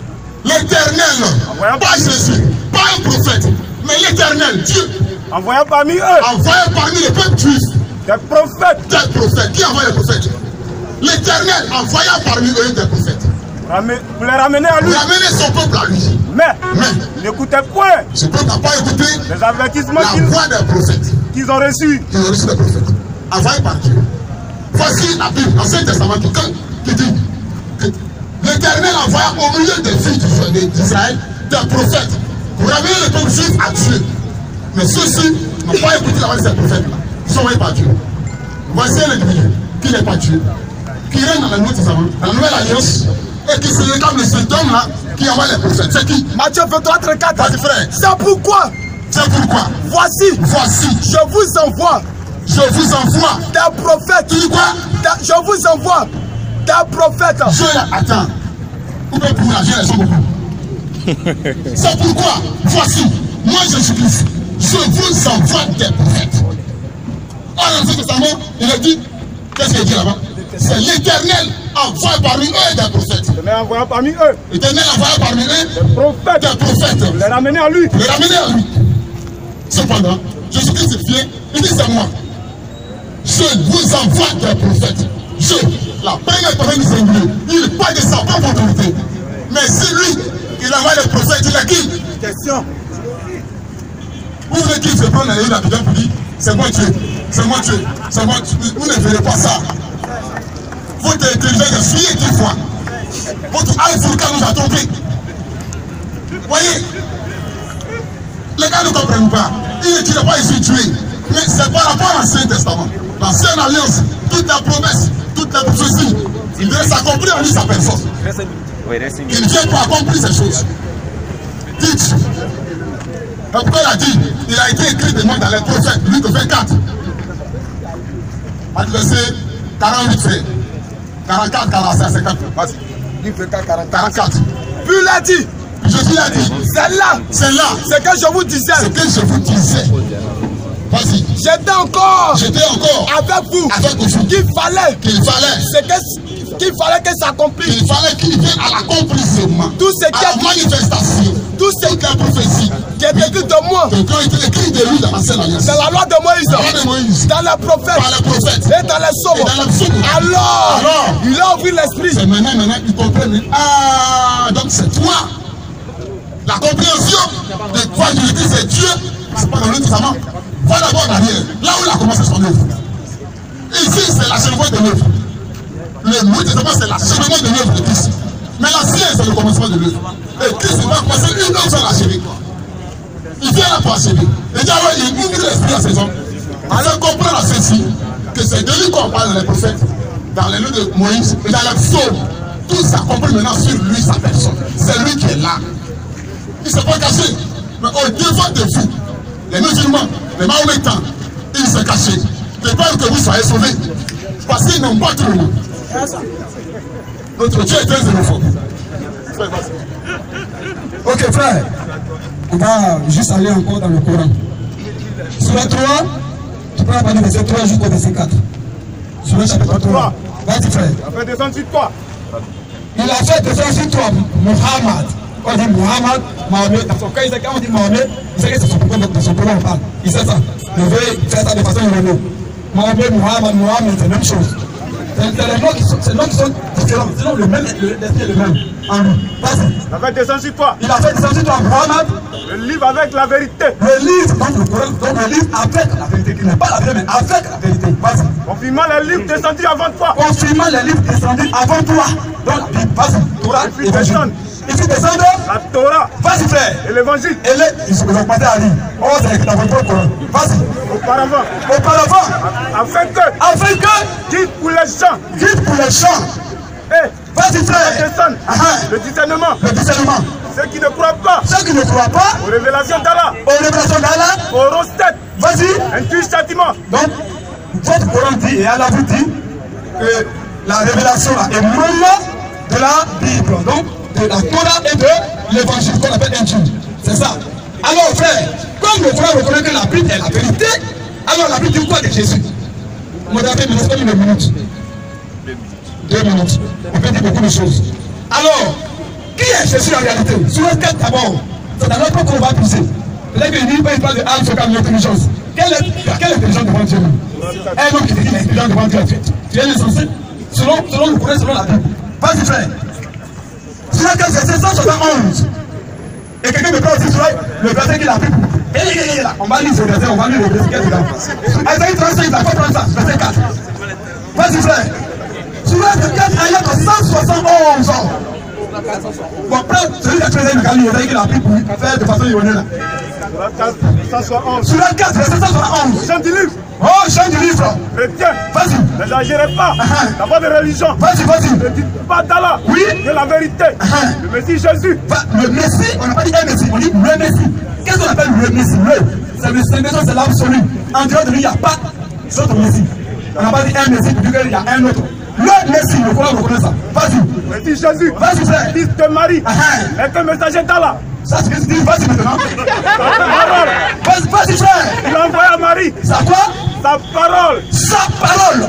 Pas Jésus, pas un prophète, mais l'éternel, Dieu. Envoyé parmi eux. Envoyé parmi les peuples juifs. Des prophètes. Qui envoie les prophètes? L'éternel envoya parmi eux des prophètes. Pour les ramener à lui. Ramener son peuple à lui. Mais n'écoutez point. Ce peuple n'a pas écouté les avertissements la voix des prophètes qu'ils ont reçus. Qu'ils ont reçus des prophètes. Envoyé par Dieu. Voici la Bible, l'Ancien Testament qui dit que l'Éternel envoya au milieu des filles d'Israël des prophètes pour ramener le peuple juif à Dieu. Mais ceux-ci n'ont pas écouté la voix de ces prophètes-là. Ils sont envoyés par Dieu. Voici l'ennemi qui n'est pas Dieu, qui règne dans le Nouveau Testament, dans la Nouvelle Alliance, et qui se réclame de cet homme-là qui envoie les prophètes. C'est qui? Matthieu 23, 34. Vas-y frère. C'est pourquoi. Voici. Je vous envoie. Des prophètes. Tu dis quoi? Je vous envoie des prophètes. Attends. Où peut pour la jeunesse beaucoup? C'est pourquoi, voici, moi Jésus-Christ, je vous envoie des prophètes. Dans l'Ancien Testament, il a dit, qu'est-ce qu'il dit là-bas? C'est l'Éternel envoie parmi eux des prophètes. L'Éternel envoie parmi eux des prophètes. Les ramener à lui. Cependant, Jésus-Christ vient, il dit c'est moi. Je vous envoie des prophètes. Je, la première personne du singulier, il parle de sa propre autorité. Mais c'est lui qui envoie les prophètes, il a qui? Question. Vous voulez qu'il se prenne dans les rues d'Abidjan pour dire c'est moi Dieu, c'est moi Dieu, c'est moi Dieu. Vous ne verrez pas ça. Votre intelligence est fuyée des fois. Votre Al-Furqa nous a trompés. Voyez, les gars ne comprennent pas. Il ne tire pas ici tué. Mais c'est par rapport à l'Ancien Testament. L'Ancienne Alliance, toutes les promesses, toutes les prophéties, il devait s'accomplir en lui sa personne. Il ne vient pas accomplir ces choses. Dites. Pourquoi il a dit, il a été écrit de moi dans les prophètes, Luc 24. Verset 48 frères. 44, 45, 50. Vas-y. Luc 24, 44. Puis il a dit. Jésus a dit. C'est là. C'est là. C'est que je vous disais. C'est que je vous disais. Vas-y. J'étais encore. Avec vous. Qu'il fallait. C'est qu'il fallait que ça accomplisse. Il fallait qu'il vienne à l'accomplissement. Tout ce qui est manifestation. Tout ce qui est prophétie. Qui est écrit de moi. Qui a été écrit de lui dans l'Ancienne Alliance. Dans la loi de Moïse. Dans les prophètes. Et dans les psaumes. Alors, il a ouvert l'esprit. C'est maintenant, ils comprennent. Ah, donc c'est toi. La compréhension de quoi Jésus-Christ c'est Dieu, c'est pas dans le Testament. Va d'abord en arrière, là où il a commencé son œuvre. Ici, c'est l'achèvement de l'œuvre. Le Nouveau Testament, c'est l'achèvement de l'œuvre de Christ. Mais l'Ancien, c'est le commencement de l'œuvre. Et Christ va commencer une œuvre sans l'achever. Il vient là pour achever. Et déjà, il ouvre l'esprit à ces hommes. Alors, comprendre à ceci que c'est de lui qu'on parle dans les prophètes, dans les noms de Moïse, et dans les psaumes. Tout s'accomplit maintenant sur lui, sa personne. C'est lui qui est là. Il ne s'est pas caché. Mais au devant de vous, les musulmans, les mahométans, il s'est caché. De peur que vous soyez sauvés. Parce qu'ils n'ont pas tout le monde. Notre Dieu est très xénophobe. Ok frère, on va juste aller encore dans le Coran. Sur le 3, tu peux parler de verset 3 jusqu'au verset 4. Sur le chapitre 3. Vas-y frère. Il a fait descendre sur toi. Il a fait descendre sur toi, Muhammad. Quand on dit Muhammad, Mahomet, dans son cas, quand on dit Mahomet, il sait que c'est son problème, dans son problème on parle. Il sait ça. Il veut faire ça de façon erronée. Mahomet, Muhammad, c'est la même chose. C'est les noms qui sont différents. Sinon, l'esprit est le même. En lui. Vas-y. Il a fait descendre sur toi. Il a fait descendre sur toi, Muhammad. Le livre avec la vérité. Le livre, donc le livre avec la vérité, qui n'est pas la vérité, mais avec la vérité. Vas-y. Confirmant les livres descendus avant toi. Confirmant les livres descendus avant toi. Donc la Bible, vas-y. Torah, Évangile. Il fit descendre la Torah. Vas-y frère. Et l'évangile. Et ils se sont passés à lui. Oh, c'est écrit dans votre Coran. Vas-y. Auparavant. Afin que. Guide pour les champs. Eh, vas-y frère. Le discernement. Ceux qui ne croient pas. Aux révélations d'Allah. Au rostet. Vas-y. Intuit châtiment. Donc, votre Coran dit, et Allah vous dit, que la révélation là est même de la Bible. Donc, de la Torah et de l'évangile qu'on appelle Injil. C'est ça. Alors frère, comme le frère reconnaît que la Bible est la vérité, alors la Bible dit quoi de Jésus? Modérez, il reste une minute. 2 minutes. On peut dire beaucoup de choses. Alors, qui est Jésus en réalité? Sur le cas d'abord, c'est dans notre qu'on va puiser. Peut-être qu'il dit, il parle de Alpha comme l'intelligence. Quelle intelligence devant Dieu? Un homme qui dit qu'il est intelligent devant Dieu. Tu es insensé? Selon le Coran, selon la Bible. Vas-y frère. Sur le cas, c'est 171. Et quelqu'un me parle aussi sur le verset qu'il a pris. On va lire ce verset, on va lire le verset dedans. Isaïe 35, il a pas 35, verset 4. Vas-y frère. Sur le 4, il y a 171 ans. Bon, après, celui qui a créé le Galilée, il a pris pour faire de façon ironique là. Sur le 4, verset 171. Chant du livre. Oh, chant du livre. Chrétien. Vas-y. N'exagérez pas. D'abord de religion. Vas-y. Ne dites pas d'Allah. Oui. De la vérité. Le Messie Jésus. Le Messie, on n'a pas dit un Messie, on dit le Messie. Qu'est-ce qu'on appelle le Messie? C'est le Messie, c'est l'absolu. En dehors de lui, il n'y a pas d'autre Messie. On n'a pas dit un Messie pour dire qu'il y a un autre. Le Messie, le Coran reconnaît ça. Vas-y. Messie Jésus. Vas-y, frère. Fils de Marie. Est un messager d'Allah. Ça, c'est ce que tu dis. Vas-y maintenant. Vas-y, frère. Il a envoyé à Marie. Ça quoi? Sa parole.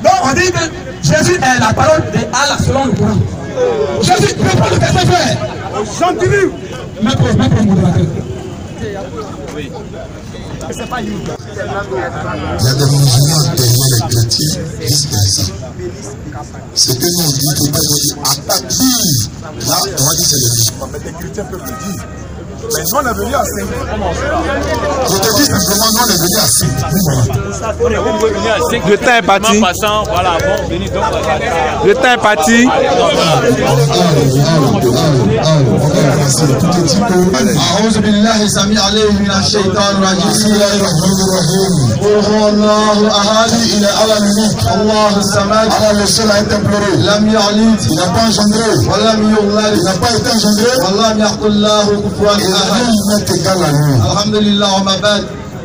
Donc, on dit que Jésus est la parole de Allah selon le Coran. Jésus, tu peux prendre le verset, frère. Au chant du livre. Mets pour modérateur. Oui. Il y a des musulmans derrière les chrétiens jusqu'à ça. C'est que nous on dit, il faut pas nous dire attaque. Là, on va dire c'est le mais les chrétiens peuvent le dire. Mais nous on est venu à 5. Je te dis simplement, nous on est venu à 5. Le temps est parti. Le temps est parti. أعوذ بالله السميع العليم من الشيطان الرجيم بسم الله الرحمن الرحيم قل هو الله أحد الله الصمد Alors le seul a été imploré. لم يلد Il n'a pas engendré. ولم يولد Il n'a pas été engendré. ولم يكن له كفوا أحد Il n'est égal à lui. الحمد لله وما بعد.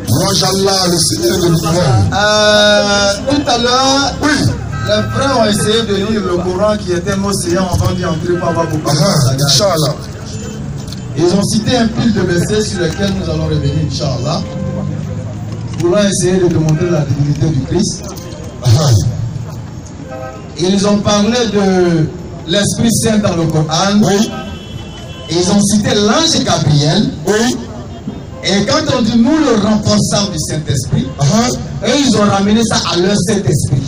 Mojallah, le Seigneur de l'univers. Tout à l'heure, Oui. les frères ont essayé de lire le Coran qui était océan avant d'y entrer pour avoir beaucoup de Inch'Allah. Ils ont cité un pile de versets sur lesquels nous allons revenir, Inch'Allah. Pour essayer de démontrer la divinité du Christ. Ils ont parlé de l'Esprit Saint dans le Coran. Oui. Ils ont cité l'ange Gabriel. Oui. Et quand on dit nous le renforçant du Saint-Esprit, eux ils ont ramené ça à leur Saint-Esprit.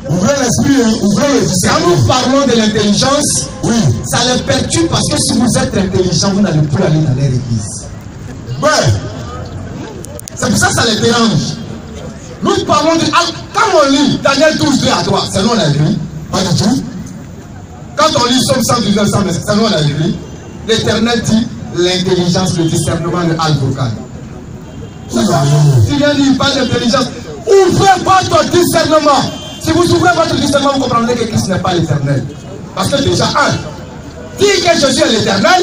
Ouvrez l'esprit, hein? Ouvrez le Quand nous parlons de l'intelligence, oui, ça les perturbe parce que si vous êtes intelligent, vous n'allez plus aller dans leur église. ouais. C'est pour ça que ça les dérange. Nous parlons de... Quand on lit Daniel 12, 2 à 3, c'est nous on a écrit. Pas du tout. Quand on lit Somme 119, c'est nous on a écrit. L'Éternel dit l'intelligence, le discernement, le Al-Furqan. Tu viens dire, pas d'intelligence. Ouvrez votre discernement. Si vous ouvrez votre discernement, vous comprendrez que Christ n'est pas l'éternel. Parce que déjà, dire que Jésus est l'éternel,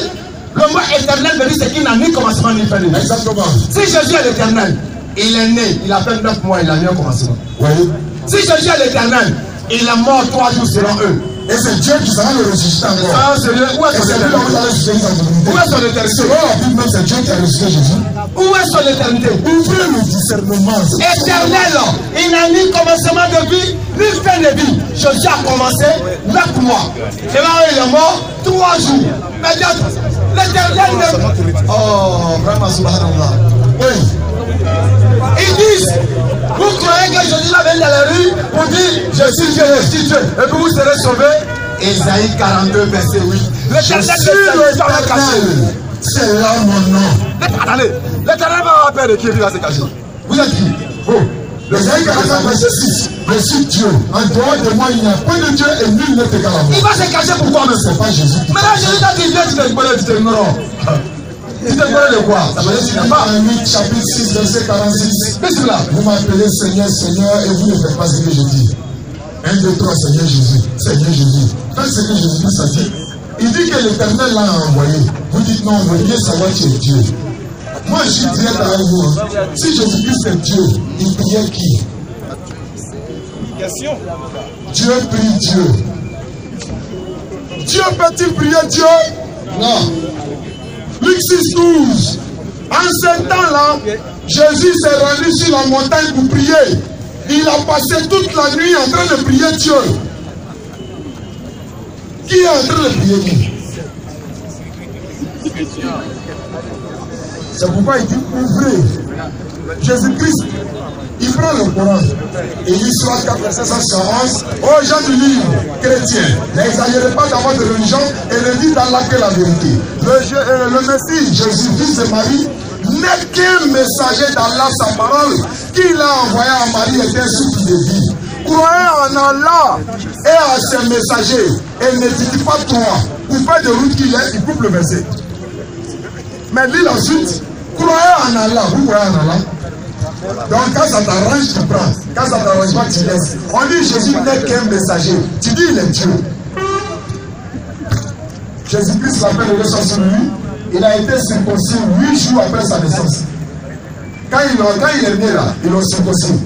le mot éternel veut dire c'est qu'il n'a ni commencement ni fin. Exactement. Si Jésus est l'éternel, il est né, il a fait 9 mois, il a eu un commencement. Oui. Si Jésus est l'éternel, il est mort 3 jours selon eux. Et c'est Dieu qui sera le ressuscité encore. Ah, c'est Dieu. Où est son éternité? Où est son éternité? Selon la Bible même, c'est Dieu qui a ressuscité Jésus. Où est son éternité? Ouvrez le discernement. Éternel, il n'a ni commencement de vie, ni fin de vie. Jésus a commencé 9 mois. Et là, il est mort 3 jours. Mais l'éternel ne... Oh, vraiment, subhanallah. Oui. Ils disent, vous croyez que Jésus va venir dans la rue pour dire, je suis Dieu, je suis Dieu, et que vous serez sauvés? Ésaïe 42, verset 8. L'éternel ne s'est pas caché. C'est là mon nom. Attendez, l'éternel va avoir peur de qui il va se cacher. Vous êtes qui? Oh. Ésaïe 44, verset 6. Je suis Dieu. En dehors de moi, il n'y a pas de Dieu et nul n'est égal à moi. Il va se cacher pourquoi? Mais c'est pas Jésus. Maintenant, Jésus t'a dit, viens, tu te connais, tu te ignorant. Tu te connais de quoi? Ça veut dire que tu n'as pas. 8, chapitre 6, verset 46. Mais c'est là. Vous m'appelez Seigneur, Seigneur, et vous ne faites pas ce que je dis. 1, 2, 3, Seigneur Jésus. Seigneur Jésus. Faites ce que Jésus a dit. Il dit que l'Éternel l'a envoyé. Vous dites non, vous voulez savoir qui est Dieu. Moi, je suis direct avec vous. Si Jésus-Christ est Dieu, il priait qui? Question. Dieu prie Dieu. Dieu peut-il prier Dieu? Non. Luc 6, 12. En ce temps-là, Jésus s'est rendu sur la montagne pour prier. Il a passé toute la nuit en train de prier Dieu. Qui est en train de prier qui? C'est pourquoi il dit ouvrez. Jésus-Christ, il prend le Coran et il soit 4 verset 111 aux gens du livre chrétien. N'exagérez pas dans votre religion et ne dites d'Allah que la vérité. Le Messie, Jésus, fils de Marie, n'est qu'un messager d'Allah, sa parole, qu'il a envoyé à Marie était un souffle de vie. Croyez en Allah et à ses messagers et ne dites pas toi. Pour faire de route qu'il est, il coupe le verset. Mais lis ensuite, croyez en Allah. Vous croyez en Allah? Donc quand ça t'arrange, tu prends. Quand ça t'arrange pas, tu laisses. On dit Jésus n'est qu'un messager. Tu dis il est Dieu. Jésus-Christ l'appelle le sang sur lui. Il a été circoncis 8 jours après sa naissance. Quand il est né là, ils l'ont circoncis.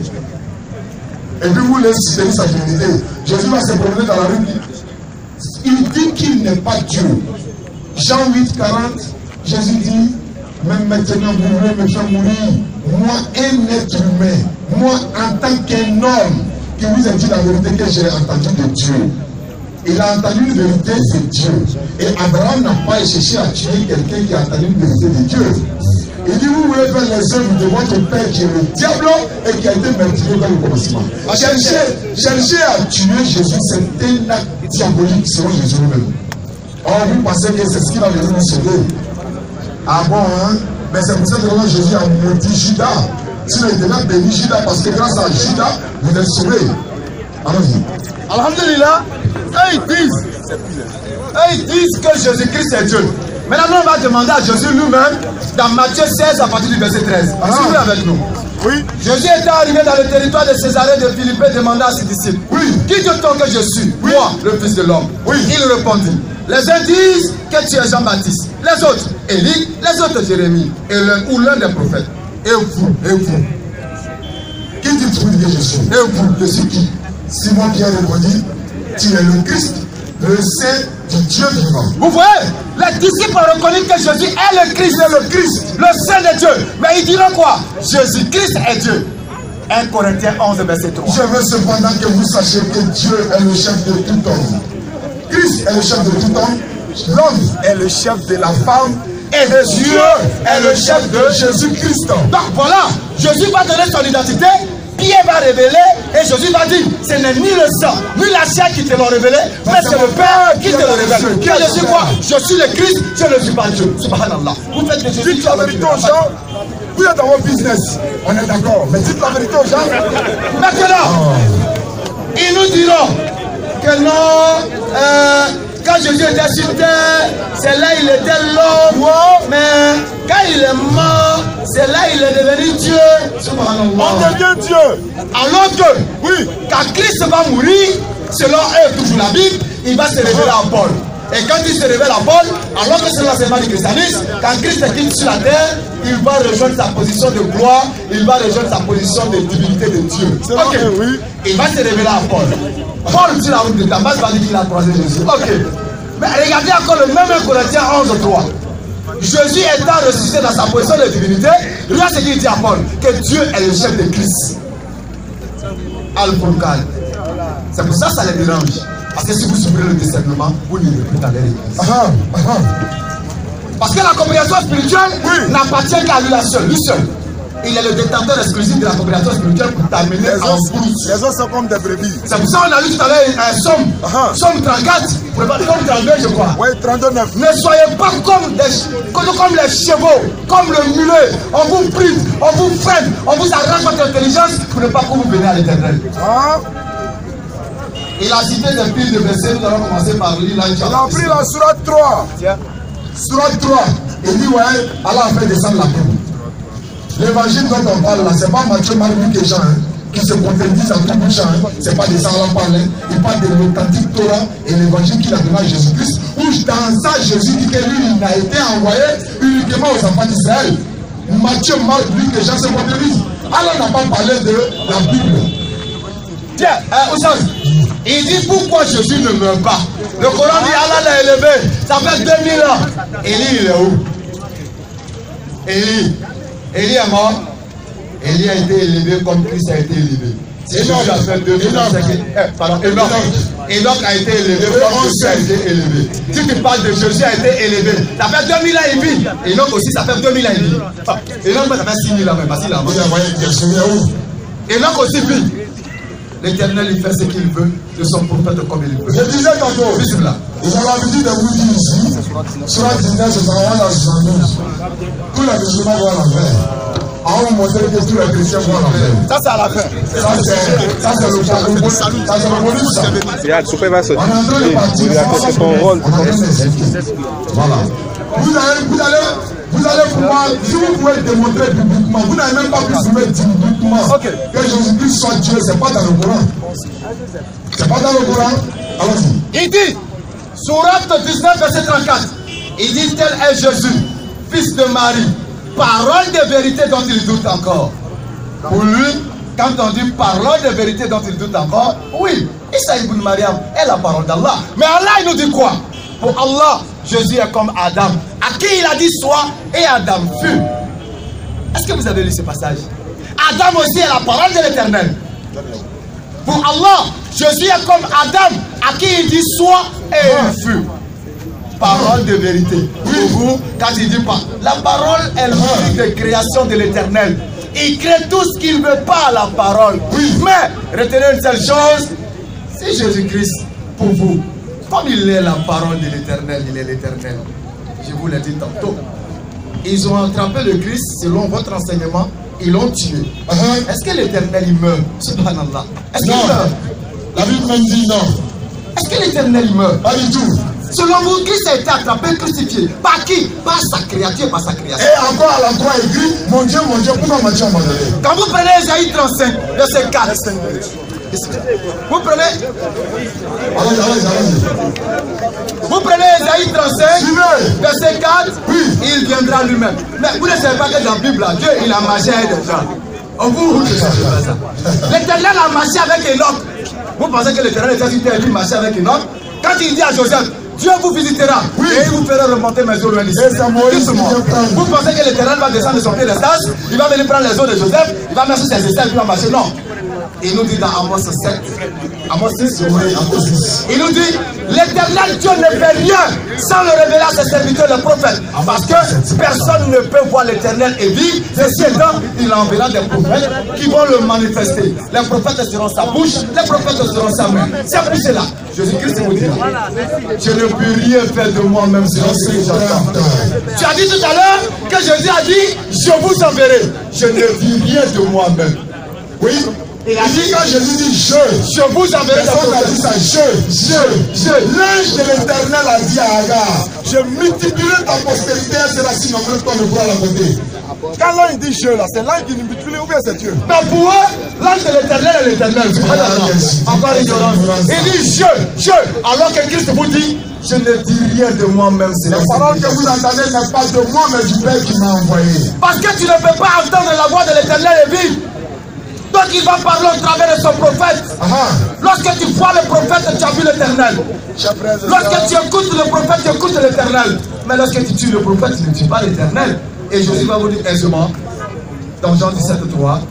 Et puis vous laissez soutenir sa divinité. Jésus va se promener dans la rue. Il dit qu'il n'est pas Dieu. Jean 8, 40, Jésus dit, même maintenant vous voulez me faire mourir. Moi, un être humain, moi en tant qu'un homme qui vous a dit la vérité que j'ai entendu de Dieu. Il a entendu une vérité de Dieu. Et Abraham n'a pas cherché à tuer quelqu'un qui a entendu une vérité de Dieu. Il dit, vous voulez faire les œuvres de votre père qui est le diable et qui a été meurtrier dans le commencement. Chercher à tuer Jésus, c'est un acte diabolique selon Jésus lui-même. Or, vous pensez que c'est ce qui va venir nous sauver. Ah bon, hein? Mais c'est pour ça que Jésus a maudit Judas. S'il était là, béni Judas, parce que grâce à Judas, vous êtes sauvés. Allons-y. Alhamdulillah, ils disent que Jésus-Christ est Dieu. Maintenant, on va demander à Jésus lui-même, dans Matthieu 16, à partir du verset 13. Si vous êtes avec nous. Oui. Jésus était arrivé dans le territoire de Césarée de Philippe et demanda à ses disciples. Oui. Qui dit-on que je suis? Oui. Moi, le Fils de l'homme. Oui. Il répondit. Les uns disent que tu es Jean-Baptiste. Les autres, Élie. Les autres, Jérémie. Et l'un des prophètes. Et vous? Qui dites-vous que je suis? Et vous? Je suis qui? Simon Pierre répondit, tu es le Christ, le Saint du Dieu vivant. Vous voyez, les disciples ont reconnu que Jésus est le Christ, le Saint de Dieu. Mais ils diront quoi? Jésus-Christ est Dieu. 1 Corinthiens 11, verset 3. Je veux cependant que vous sachiez que Dieu est le chef de tout homme. Christ est le chef de tout homme. L'homme est le chef de la femme. Et Dieu est le chef de Jésus-Christ. Donc voilà, Jésus va donner son identité. Pierre va révéler et Jésus va dire, ce n'est ni le sang, ni la chair qui te l'ont révélé, mais c'est le Père qui te le révèle. Qui je suis quoi? Je suis le Christ, je ne suis pas Dieu. Subhanallah. Vous faites des Dites la vérité aux gens. Vous êtes dans vos business. On est d'accord. Mais dites la vérité aux gens. Maintenant, ils nous diront que non, quand Jésus était sur terre, c'est là il était l'homme. Mais quand il est mort, c'est là il est devenu Dieu. On devient Dieu. Alors que, oui, quand Christ va mourir, selon eux, toujours la Bible, il va se révéler à Paul. Et quand il se révèle à Paul, alors que c'est l'enseignement du christianisme, quand Christ quitte sur la terre, il va rejoindre sa position de gloire, il va rejoindre sa position de divinité de Dieu. Ok, oui. Il va se révéler à Paul. Paul, sur la route de Damas, va dire qu'il a croisé Jésus. Ok. Mais regardez encore le même 1 Corinthiens 11, 3. Jésus étant ressuscité dans sa position de divinité, regarde ce qu'il dit à Paul, que Dieu est le chef de Christ. Al-Furqan. C'est pour ça que ça les dérange. Parce que si vous supprimez le discernement, vous n'irez plus dans les églises. Parce que la compréhension spirituelle n'appartient qu'à lui seul. Lui seul. Il est le détenteur exclusif de la compréhension spirituelle pour t'amener en brousse. Les autres sont comme des brebis. C'est pour ça qu'on a lu tout à l'heure Somme 34, Somme 32 je crois. Oui, 39. Ne soyez pas comme les chevaux, comme le mulet. On vous prive, on vous freine, on vous arrange votre intelligence pour ne pas que vous venez à l'éternel. Il a cité des piles de versets, nous allons commencer par lire là. Il a pris la sourate 3. Sourate 3. Il dit, ouais, Allah a fait descendre la Bible. L'évangile dont on parle là, c'est pas Matthieu, Marc, Luc et Jean qui se contredisent en tout bouchant. C'est pas des gens là parlent. Il parle de l'authentique Torah et l'évangile qu'il a donné à Jésus-Christ. Où dans ça, Jésus dit que lui, il a été envoyé uniquement aux enfants d'Israël. Matthieu, Marc, Luc et Jean se contredisent. Allah n'a pas parlé de la Bible. Tiens, Oussam, il dit pourquoi Jésus ne meurt pas. Le Coran dit Allah l'a élevé. Ça fait 2000 ans. Élie, il est où? Élie est mort. Élie a été élevé comme Christ a été élevé. Jésus a fait 2000 ans. Enoch a été élevé comme Jésus a été élevé. Si tu parles de Jésus a été élevé, ça fait 2000 ans et vit. Enoch aussi, ça fait 2000 ans et vit. Enoch, ça fait 6000 ans, mais pas si là. Enoch aussi vit. L'Éternel, il fait ce qu'il veut de son prophète comme il veut. Je disais tantôt, ils ont l'habitude de vous dire ici, sur la 19, c'est en 1 à 72. Tous les musulmans vont à l'enfer. En haut, montrer que tous les chrétiens vont à l'enfer. Ça, c'est à la fin. Ça, c'est le bonus. Ça, c'est le bonus. On est en train de partir. Voilà. Vous allez pouvoir, si vous pouvez démontrer publiquement, vous n'avez même pas pu prouver publiquement que Jésus-Christ soit Dieu, c'est pas dans le Coran. C'est pas dans le Coran. Allons-y. Il dit, Sourate 19, verset 34, il dit, tel est Jésus, fils de Marie, parole de vérité dont il doute encore. Pour lui, quand on dit parole de vérité dont il doute encore, oui, Isa ibn Mariam est la parole d'Allah. Mais Allah, il nous dit quoi? Pour Allah, Jésus est comme Adam, à qui il a dit soit et Adam fut. Est-ce que vous avez lu ce passage? Adam aussi est la parole de l'Éternel. Pour Allah, Jésus est comme Adam, à qui il dit soit et il fut. parole de vérité. Pour vous, quand il dit pas, la parole est l'outil de création de l'Éternel. Il crée tout ce qu'il ne veut pas à la parole. Oui. Mais, retenez une seule chose, si Jésus-Christ, pour vous, comme il est la parole de l'Éternel, il est l'Éternel. Je vous l'ai dit tantôt. Ils ont attrapé le Christ selon votre enseignement, ils l'ont tué. Est-ce que l'Éternel il meurt? Subhanallah. Est-ce qu'il meurt? La Bible même dit non. Est-ce que l'Éternel il meurt? Pas du tout. Selon vous, Christ a été attrapé, crucifié. Par qui? Par sa créature, par sa création. Et encore à la croix écrit, mon Dieu, pourquoi m'as-tu abandonné? Quand vous prenez Isaïe 35, verset 4, vous prenez Vous prenez Isaïe 35, verset 4, il viendra lui-même. Mais vous ne savez pas que dans la Bible, Dieu, il a marché avec des gens. Vous ne savez pas ça. L'Éternel a marché avec Enoch. Vous pensez que l'Éternel était sur terre, lui marcher avec Enoch? Quand il dit à Joseph, Dieu vous visitera et il vous fera remonter mes eaux loin d'ici. Vous pensez que l'Éternel va descendre de son pied d'estage, il va venir prendre les eaux de Joseph, il va mettre sur ses aisselles, il va marcher? Non. Il nous dit dans Amos 7, Amos 6, il nous dit, l'Éternel Dieu ne fait rien sans le révéler à ses serviteurs, les prophètes. Parce que personne ne peut voir l'Éternel et vivre. Ceci étant, il enverra des prophètes qui vont le manifester. Les prophètes seront sa bouche, les prophètes seront sa main. C'est plus cela. Jésus-Christ vous dit, je ne peux rien faire de moi-même selon ce que j'entends. Tu as dit tout à l'heure que Jésus a dit, je vous enverrai. Je ne vis rien de moi-même. Oui. Il a dit quand Jésus dit je vous enverrai. L'ange de l'Éternel a dit à Agar, je multiplierai ta postérité, c'est la signe en toi ne pourra la côté. Quand l'ange dit je là, c'est l'ange qui nous multiplie ou bien c'est Dieu? Mais pour eux, l'ange de l'Éternel est l'Éternel. Encore ignorance. Il dit je, alors que Christ vous dit, je ne dis rien de moi-même. La parole que vous entendez n'est pas de moi, mais du Père qui m'a envoyé. Parce que tu ne peux pas entendre la voix de l'Éternel et vivre. Donc il va parler au travers de son prophète. Lorsque tu vois le prophète, tu as vu l'Éternel. Lorsque tu écoutes le prophète, tu écoutes l'Éternel. Mais lorsque tu tues le prophète, tu ne tues pas l'Éternel. Et Jésus va vous dire aisément, dans Jean 17:3,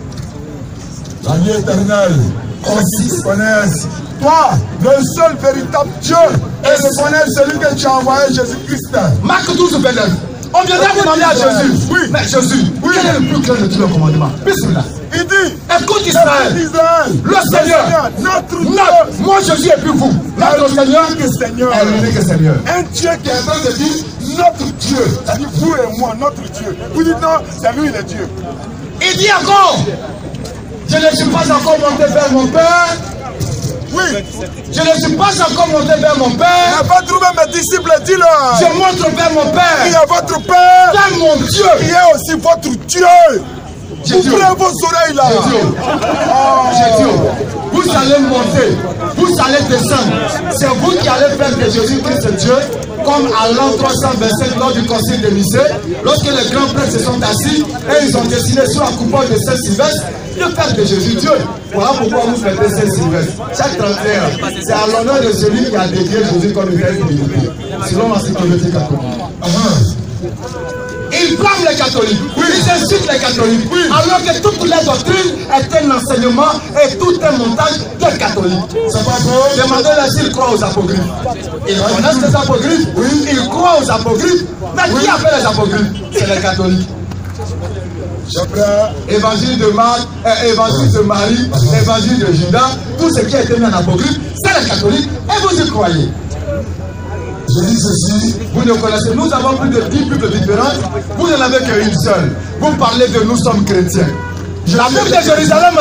la vie éternelle consiste, connaissent toi, le seul véritable Dieu, et le connaît celui que tu as envoyé, Jésus-Christ. Marc 12:29. On viendra demander à Jésus. Oui. Mais Jésus, quel est le plus grand de tous les commandements? Bismillah. Il dit, écoute Israël, le Seigneur, notre, moi Jésus et puis vous, notre Seigneur est l'unique Seigneur. Un Dieu qui est en train de dire notre Dieu, c'est-à-dire vous et moi, notre Dieu. Vous dites non, c'est lui le Dieu. Il dit encore, je ne suis pas encore monté vers mon Père. Oui. Je ne suis pas encore monté vers mon Père. Je vais trouver mes disciples, dis-le. Je montre vers mon Père. Il est votre Père. C'est mon Dieu. Il est aussi votre Dieu. Ouvrez vos oreilles là. Vous allez monter, vous allez descendre. C'est vous qui allez faire de Jésus-Christ Dieu, comme à l'an 325 lors du concile de Nicée, lorsque les grands prêtres se sont assis et ils ont dessiné sur la coupole de Saint-Sylvestre le Père de Jésus Dieu. Voilà pourquoi vous fêtez Saint-Sylvestre. Chaque 31, c'est à l'honneur de celui qui a dédié Jésus comme une divinité, selon la sécurité catholique. Ils blâment les catholiques, ils insultent les catholiques, alors que toute la doctrine est un enseignement et tout un montage des catholiques. C'est pas vrai. Demandez-leur s'ils croient aux apocryphes. Ils connaissent les apocryphes, ils croient aux apocryphes, mais qui a fait les apocryphes? C'est les catholiques. Évangile de Marc, évangile de Marie, évangile de Judas, tout ce qui a été mis en apocryphe, c'est les catholiques et vous y croyez. Je dis ceci, vous ne connaissez, nous avons plus de 10 Bibles différentes, vous n'en avez qu'une seule. Vous parlez de nous sommes chrétiens. La Bible de Jérusalem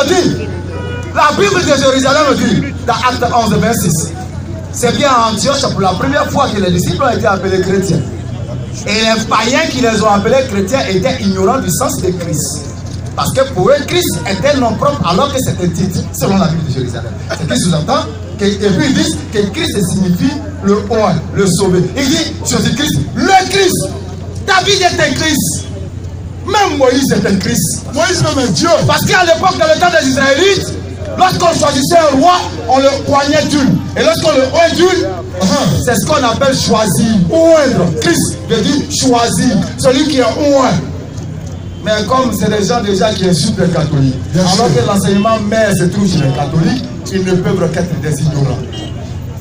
dit, dans Acte 11, 26, c'est bien à Antioche pour la première fois que les disciples ont été appelés chrétiens. Et les païens qui les ont appelés chrétiens étaient ignorants du sens de Christ. Parce que pour eux, Christ était non propre alors que c'était titre, selon la Bible de Jérusalem. C'est ce qui sous-entend. Et puis ils disent que Christ signifie le roi, le sauvé. Il dit Jésus-Christ, le Christ. David est un Christ. Même Moïse est un Christ. Moïse même un Dieu. Parce qu'à l'époque, dans le temps des Israélites, lorsqu'on choisissait un roi, on le poignait d'une. Et lorsqu'on le oint d'une, c'est ce qu'on appelle choisir. Oindre. Christ veut dire choisir. Celui qui est oint. Mais comme c'est des gens déjà qui insultent les catholiques, alors que l'enseignement mère se trouve chez les catholiques, ils ne peuvent qu'être des ignorants.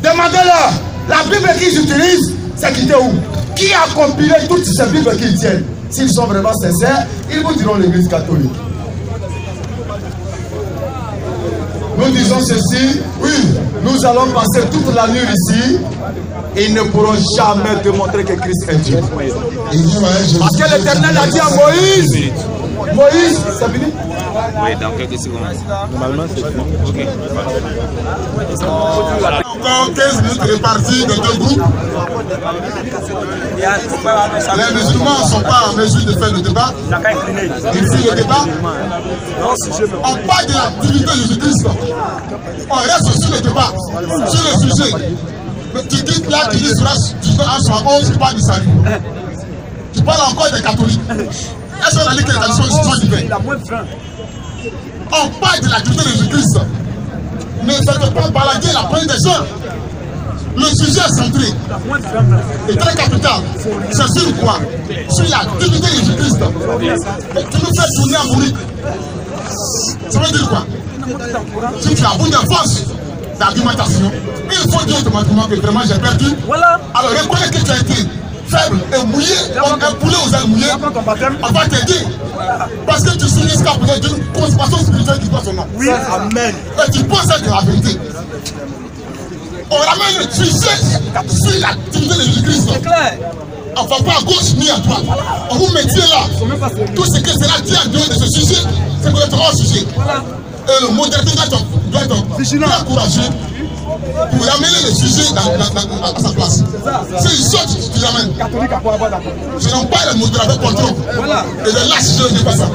Demandez-leur, la Bible qu'ils utilisent, c'est quitter où? Qui a compilé toutes ces Bibles qu'ils tiennent? S'ils sont vraiment sincères, ils vous diront l'église catholique. Nous disons ceci, oui, nous allons passer toute la nuit ici. Ils ne pourront jamais démontrer que Christ est Dieu. Parce que l'Éternel a dit à Moïse, Moïse, c'est fini? Oui, dans quelques secondes. Normalement, c'est fini. Ok. Encore 15 minutes réparties dans deux groupes. Les musulmans ne sont pas en mesure de faire le débat. Ils font le débat. On parle de la divinité de Jésus-Christ. On reste sur le débat, sur le sujet. Mais tu dis là, tu dis sur la 11, tu parles du salut. Tu parles encore des catholiques. Est-ce qu'on a dit que les catholiques sont divins? On parle de la divinité de Jésus-Christ. Ne faites pas balader la pointe des gens. Le sujet est centré et très capital. C'est sur quoi? Sur la divinité de Jésus-Christ. Tu nous fais tourner à mourir. Ça veut dire quoi? Si tu as bonne force d'argumentation, il faut dire automatiquement que vraiment j'ai perdu. Voilà. Alors reconnais que tu as été faible et mouillé, comme un poulet aux ailes mouillées. On va t'aider. Parce que tu suis jusqu'à poulet d'une conspiration spirituelle qui doit son nom. Oui, amen. Et tu penses que la vérité. On ramène le sujet sur l'activité de Jésus-Christ. C'est clair. On ne va pas à gauche ni à droite. On vous mettiez là. Tout ce que cela dit en dehors de ce sujet, c'est complètement un sujet. Et le modérateur doit être très courageux pour ramener le sujet à sa place. C'est une sorte qui ramène. Je n'aime pas le modérateur contrôle. Et le lâche, je ne dis pas ça.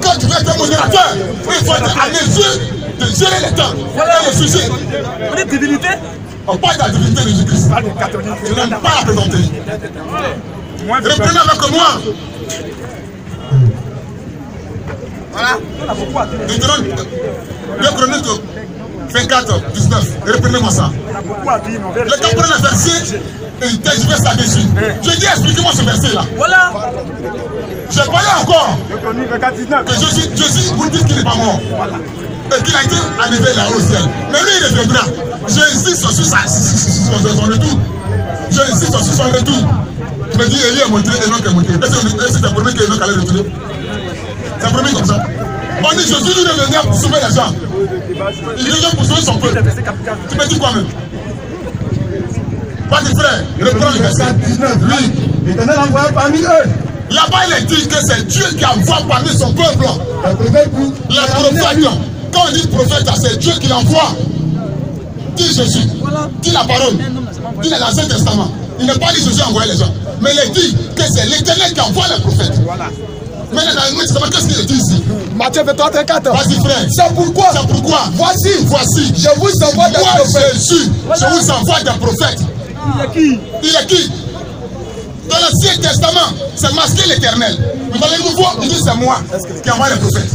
Quand tu veux être un modérateur, il faut être à mesure de gérer le temps. Voilà le sujet. On est divinité. On parle de la divinité de Jésus-Christ. Je n'aime pas la présenter. Reprenez avec moi. Voilà. Le Chronique 24, 19. Reprenez-moi ça. Le temps prend le verset et il tergiverse là-dessus. Je dis, expliquez-moi ce verset-là. Voilà. Je parlais encore que Jésus vous dit qu'il n'est pas mort. Et qu'il a été enlevé là au ciel. Mais lui, il reviendra. J'insiste sur son retour. J'insiste sur son retour. Tu me dis, Élie est montré, Enoch est montré. Est-ce que c'est promis que Enoch allait retourner? C'est promis comme ça. On dit Jésus lui revenir pour sauver les gens. Il revient pour sauver son peuple. Tu me dis quoi même? Pas de frère, reprends le verset 19. Oui. L'Éternel envoie parmi eux. Là-bas, il est dit que c'est Dieu qui envoie parmi son peuple. Les prophètes. Quand on dit prophète, c'est Dieu qui l'envoie. Dis Jésus. Dis la parole. Dis l'Ancien Testament. Il n'a pas dit Jésus envoyer les gens. Mais il dit que c'est l'Éternel qui envoie les prophètes. Mais dans le Nouveau Testament, qu'est-ce qu'il dit ici? Matthieu 23, 34. Vas-y frère. C'est pourquoi? Voici. Je vous envoie des prophètes. Jésus, je vous envoie des prophètes. Il est qui? Dans l'Ancien Testament, c'est masqué l'Éternel. Mais dans le Nouveau, il dit c'est moi qui envoie les prophètes.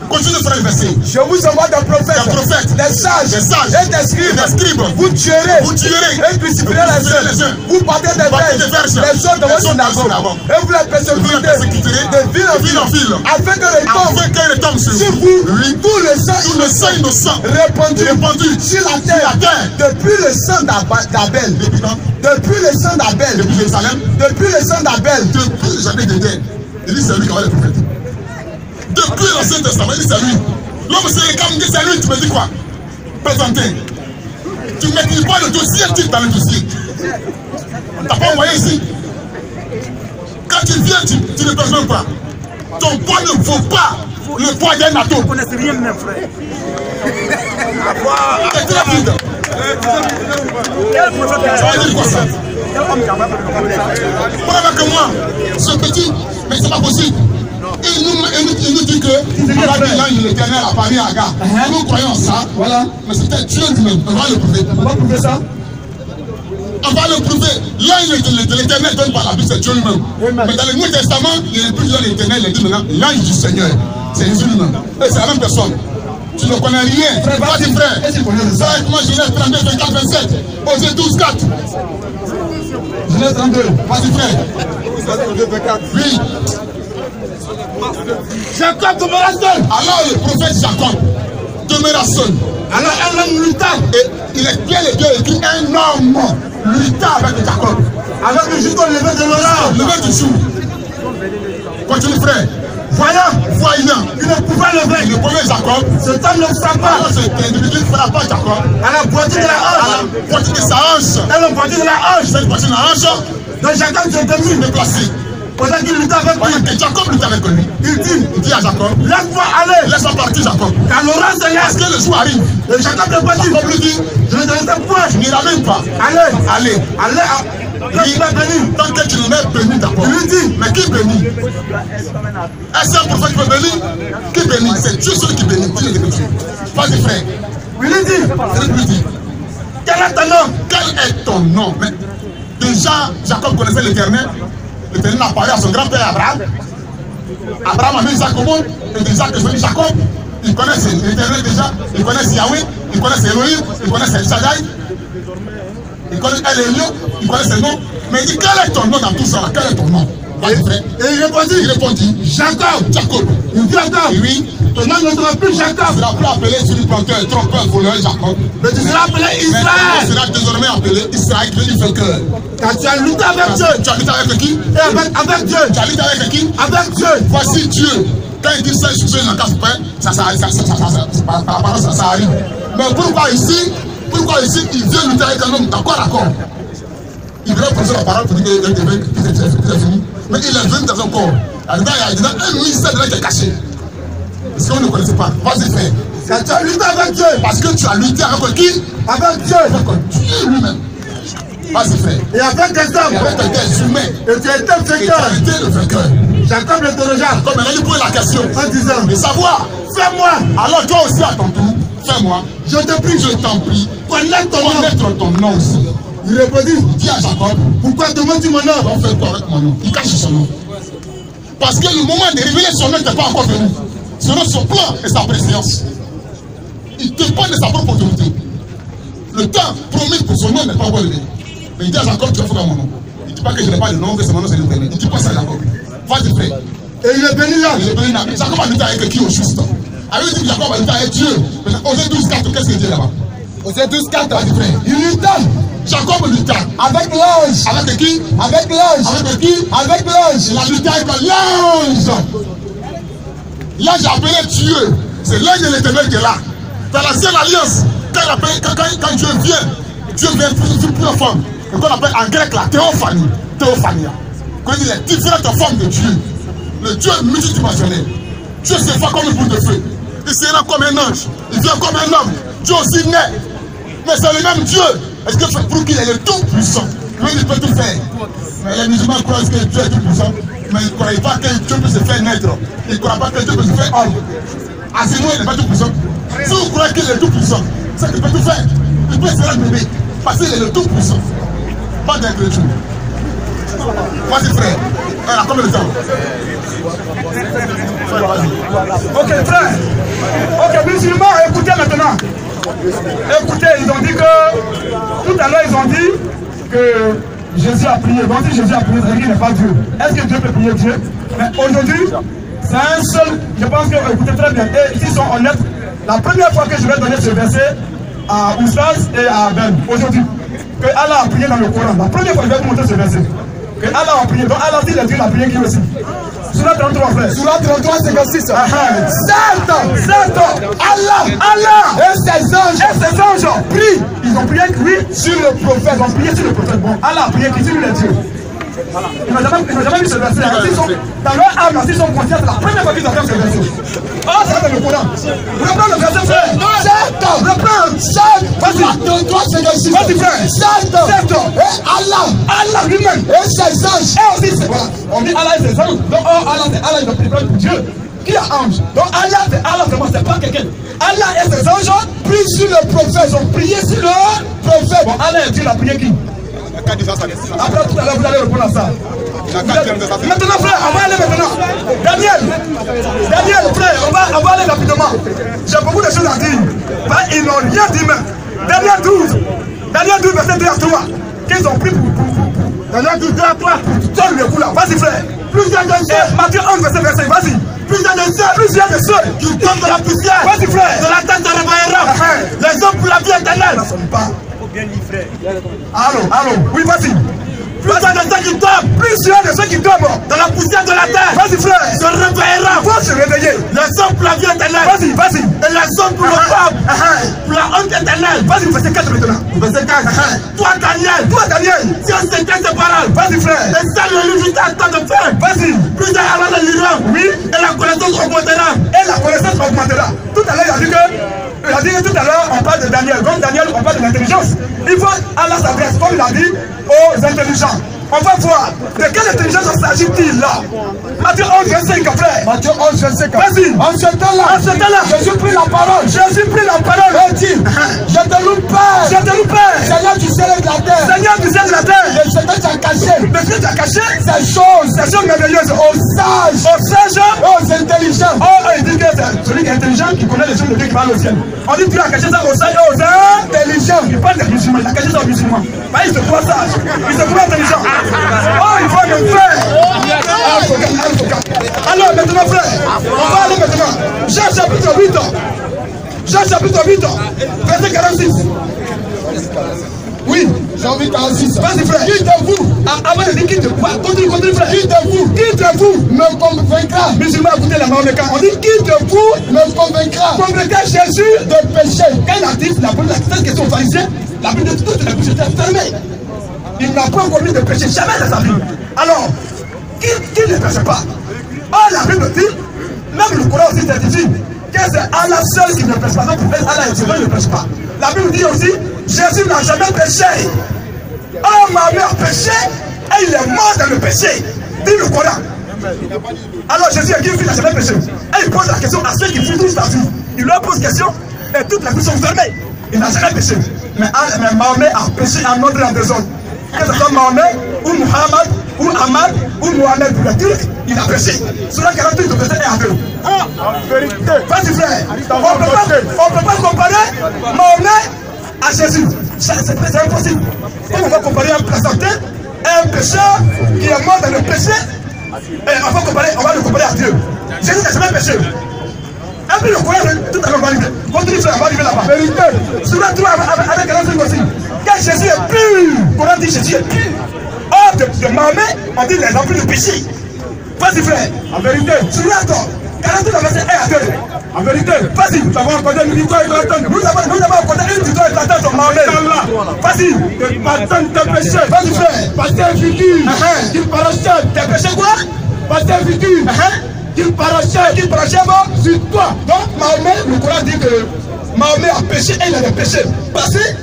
Continue frère le verset. Je vous envoie des prophètes, des sages et des scribes. Vous tuerez et crucifierez les uns. Vous partez des verges, les autres de vos synagogues. Et vous les persécuterez de ville en ville. Afin que retombe sur vous tout le sang innocent répandu sur la terre. Depuis le sang d'Abel. Depuis le sang d'Abel. Depuis Jérusalem. Depuis le sang d'Abel. Depuis le jardin d'Éden. Il dit c'est lui qui envoie les prophètes. Depuis l'Ancien Testament, il dit c'est lui. L'homme se réclame, dit c'est lui, tu me dis quoi? Présenter. Tu ne maîtrises pas le dossier, tu es dans le dossier. On ne t'a pas envoyé ici. Quand tu viens, tu ne présentes pas. Ton poids ne vaut pas le poids d'un atome. Vous ne connaissez rien même, frère. C'est très rapide. Ça veut dire quoi ça? Prends avec moi, ce petit, mais c'est pas possible. Il nous dit que l'Éternel a parlé à Agar. Nous croyons ça, voilà. Mais c'était Dieu lui-même. On va le prouver. On va prouver ça. On va le prouver. L'ange de l'Éternel donne par la Bible, c'est Dieu lui-même. Mais dans le Nouveau Testament, il n'est plus de l'Éternel, il dit maintenant l'ange du Seigneur. C'est Jésus lui-même. Et c'est la même personne. Tu ne connais rien. Vas-y frère. Ça va être moi, Genèse 32, 24, 27. Osée 12, 4. Genèse 32. Vas-y frère. Oui. Jacob demeura seul. Alors le prophète Jacob demeura seul. Alors un homme lutta. Et il est bien les deux écrit un homme. lutta avec Jacob. Avec le jusqu'au lever de l'orage. Lever du jour. Continue frère. Voyant, il ne pouvait lever. Le premier Jacob, cet homme ne savait pas. Alors c'est l'individu qui ne fera pas Jacob. À la poitrine de la hanche. À la poitrine de sa hanche. Dans la poitrine de la hanche. Cette poitrine de la hanche. Donc Jacob s'est mis déplacé. Pendant qu'il luttait avec lui. Jacob luttait avec lui. Il dit à Jacob, laisse-moi aller. Laisse-moi partir Jacob. Car l'orage c'est là. Parce que le jour arrive. Et Jacob est parti. Jacob lui dit, je ne te laisse point. Je n'irai même pas. Allez. Tant que tu ne m'es béni d'abord. Il lui dit, mais qui bénit? Est-ce un prophète qui peut bénir? Qui bénit? C'est Dieu seul qui bénit. Vas-y frère. Il lui dit, quel est ton nom? Quel est ton nom? Mais déjà, Jacob connaissait l'Éternel. L'Éternel a parlé à son grand-père Abraham. Abraham a mis Isaac au monde. Et déjà que je dis Jacob, il connaît l'Éternel déjà. Il connaît Yahweh. Il connaît Elohim. Il connaît El Shaddai. Il connaît El Elyon. Il connaît ses noms. Mais il dit, quel est ton nom dans tout ça? Quel est ton nom? Et il répondit, Jacob. Il dit Jacob. Oui. Ton nom ne sera plus Jacob. Tu ne seras plus appelé usurpateur, trompeur, voleur, Jacob. Mais tu seras appelé Israël. Tu seras désormais appelé Israël, qui veut dire vainqueur. Car tu as lutté avec Dieu. Tu as lutté avec qui? Avec Dieu. Tu as lutté avec qui? Avec Dieu. Voici Dieu. Quand il dit ça, je suis dans la casse pain, ça arrive. Mais pourquoi ici, il vient lutter avec un homme d'accord? Il vient poser la parole pour dire qu'il est fini. Mais il est venu dans son corps. Il y a un ministère qui est caché. Parce qu'on ne connaissait pas. Vas-y frère. Tu as lutté avec Dieu. Parce que tu as lutté avec qui? Avec Dieu. Avec Dieu lui-même. Vas-y frère. Et avec des hommes. Avec des humains. Et tu as été vainqueur. Et tu as été le vainqueur. Jacob l'interrogea. Comme il a lui posé la question. En disant, de savoir, fais-moi. Alors toi aussi à ton tour, fais-moi. Je te prie, je t'en prie. Connaître ton nom aussi. Il répondit, dis à Jacob, pourquoi demandes-tu mon nom? On fait quoi avec mon nom? Il cache son nom. Parce que le moment de révéler son nom n'était pas encore venu. Selon son plan et sa préscience. Il dépend de sa propre autorité. Le temps promis pour son nom n'est pas encore venu. Mais il dit à Jacob, tu vas faire mon nom. Il ne dit pas que je n'ai pas de nom, que c'est mon nom, c'est l'éternel. Il ne dit pas ça à Jacob. Vas-y frère. Et il est béni là. Il est béni là. Jacob a lutté avec qui au juste? Avec dit Jacob a lutté avec Dieu. Osée 12:4, qu'est-ce qu'il dit là-bas? Osée 12:4, vas-y frère. Il lutta. Jacob lutta. Avec l'ange. Avec qui? Avec l'ange. Avec qui? Avec l'ange. Il a lutté avec l'ange. L'ange a appelé Dieu. C'est l'ange de l'éternel qui est là. Dans l'ancienne alliance, quand Dieu vient sous plusieurs formes. Et qu'on appelle en grec la théophanie. Théophania. Quand il y a différentes formes de Dieu. Le Dieu multidimensionnel. Dieu se fait comme une boule de feu. Il sera comme un ange. Il vient comme un homme. Dieu aussi naît. Mais c'est le même Dieu. Est-ce que tu prouves qu'il est le tout puissant? Lui, il peut tout faire. Mais les musulmans croient que Dieu est tout puissant. Mais ils ne croient pas que Dieu peut se faire naître. Ils ne croient pas que Dieu peut se faire homme. À ce moment, il n'est pas tout puissant. Si vous croyez qu'il est tout puissant, c'est qu'il peut tout faire. Il peut se faire bébé. Parce qu'il est le tout puissant. Pas d'incrédule. Vas-y frère. Elle a combien de temps? Ok frère. Ok musulmans, écoutez maintenant. Écoutez, ils ont dit que tout à l'heure ils ont dit que Jésus a prié. Donc si Jésus a prié, c'est qu'il n'est pas Dieu. Est-ce que Dieu peut prier Dieu? Mais aujourd'hui, c'est un seul. Je pense que écoutez très bien. Et s'ils sont honnêtes, la première fois que je vais donner ce verset à Oustaz et à Ben aujourd'hui, que Allah a prié dans le Coran. La première fois que je vais vous montrer ce verset. Que Allah a prié. Donc Allah dit les Dieu a prié qui aussi. Sourate 33 frère. Sourate 33 56. Certes, Allah et ses anges prient. Ils ont prié oui sur le prophète. Ils ont prié sur le prophète. Bon, Allah a prié qui sur les dieux. Ils n'ont jamais vu ce verset. Dans leur âme, ils sont conscients. C'est la première fois qu'ils entendent ce verset. Oh, c'est dans le Coran. Reprends le verset frère. Reprends. Vas-y frère. Certes. Allah lui-même. Et ses anges. Et aussi, voilà. On dit Allah et ses anges. Donc, Allah, c'est Allah, il ne prie pas pour Dieu. Qui est ange? Donc, Allah, c'est pas quelqu'un. Allah et ses anges prient sur le prophète. Ils ont prié sur le prophète. Bon, Allah et Dieu, il a prié qui? Après tout à l'heure, vous allez répondre à ça. Maintenant, frère, on va aller maintenant. Daniel, frère, on va aller rapidement. J'ai beaucoup de choses à dire. Ils n'ont rien dit, mais Daniel 12, verset 2 à 3. Qu'ils ont pris pour Daniel 12, 2 à 3. Donne le coup là. Vas-y, frère. Plusieurs de ceux. Matthieu 11, verset 20. Vas-y. Plusieurs de ceux qui tombent de la poussière. Vas-y, frère. De la tête de Réveillera. Les hommes pour la vie éternelle. Ça ne sonne pas. Il faut bien lire, frère. Allô, oui, vas-y. Plus de ceux qui tombent, plusieurs de ceux qui tombent dans la poussière de la terre. Vas-y, frère, se réveillera. Faut se réveiller. Les hommes pour la vie éternelle. Vas-y. Et les hommes pour le peuple. Pour la honte éternelle. Vas-y, verset 4 maintenant. Verset 4. Toi, Daniel, si on s'éteint tes paroles. Vas-y, frère. Et ça, le livre t'attend de faire. Vas-y. Plusieurs alors le liront. Oui. Et la connaissance augmentera. Tout à l'heure, il a dit tout à l'heure, on parle de Daniel. Comme Daniel, on parle de l'intelligence. Il faut Allah s'adresse, comme il a dit, aux intelligents. On va voir de quelle intelligence s'agit-il là. Matthieu 11, 25, frère. Matthieu 11, 25. Vas-y. En ce temps-là, Jésus prit la parole. Et dit, je te loue, Père. Seigneur du ciel et de la terre. Et ce que tu as caché. Ces choses merveilleuses aux sages et aux intelligents. Oh, il dit que c'est celui qui est intelligent qui connaît les choses de Dieu qui parle au ciel. On dit que tu as caché ça aux sages et aux intelligents. Il parle des musulmans, il a caché ça aux musulmans. Il se croit sage, il se croit intelligent. Oh, il faut le faire. Alors maintenant, frère, on va aller maintenant. Jean chapitre 8, verset 46. Oui, Jean 8, 46. Vas-y, frère. Qui de vous, avant de dire qui de quoi, continue, frère. Qui de vous me convaincra. Musulman, écoutez la main au on dit qui de vous me convaincra. Convaincra Jésus de péché. Quand il a dit, la première question aux pharisiens, la Bible de toutes les bouches étaient fermées. Il n'a pas commis de péché, jamais de sa vie. Alors, qui ne péche pas? Oh, la Bible dit, même le Coran aussi certifie que c'est Allah seul qui ne péche pas. Donc, Allah est seul, il ne péche pas. La Bible dit aussi, Jésus n'a jamais péché. Oh, ma mère péché et il est mort dans le péché. Dit le Coran. Alors, Jésus qui n'a jamais péché. Et il pose la question à ceux qui fuient toute sa vie. Il leur pose question et toutes les bouches sont fermées. Il n'a jamais péché. Mais Mahomet a péché en ordre et en désordre. Que ce soit Mahomet, ou Muhammad, ou Ahmad, ou Mohamed pour les Turcs, il a péché. Sur la 48 de verset 1 à 2. En vérité. Vas-y, frère. On ne peut pas comparer Mahomet à Jésus. C'est impossible. Comment on va comparer un présenté et un pécheur qui est mort dans le péché? Et on va le comparer à Dieu. Jésus n'a jamais péché. Et puis le Coran, tout à l'heure, on va arriver. Continue, frère, on va arriver là-bas. Vérité. Sur la 3 avec 45 aussi. Quand Jésus est pur, le Coran dit Jésus est pur. Or, de Mahomet, on dit les enfants de péché. Vas-y, frère. En vérité. Sur la 3, 42 verset 1 à 2. En vérité. Vas-y. Nous avons accordé une victoire éclatante. Nous avons accordé une victoire éclatante sur Mahomet. Vas-y. De pardon tes péchés. Vas-y, frère. Pardon futur. Qu'il parachève. Tes péchés quoi? Pardon futur. Qu'il parachève sur toi. Donc, Mahomet, le Coran dit que Mahomet a péché et il a des péchés passés,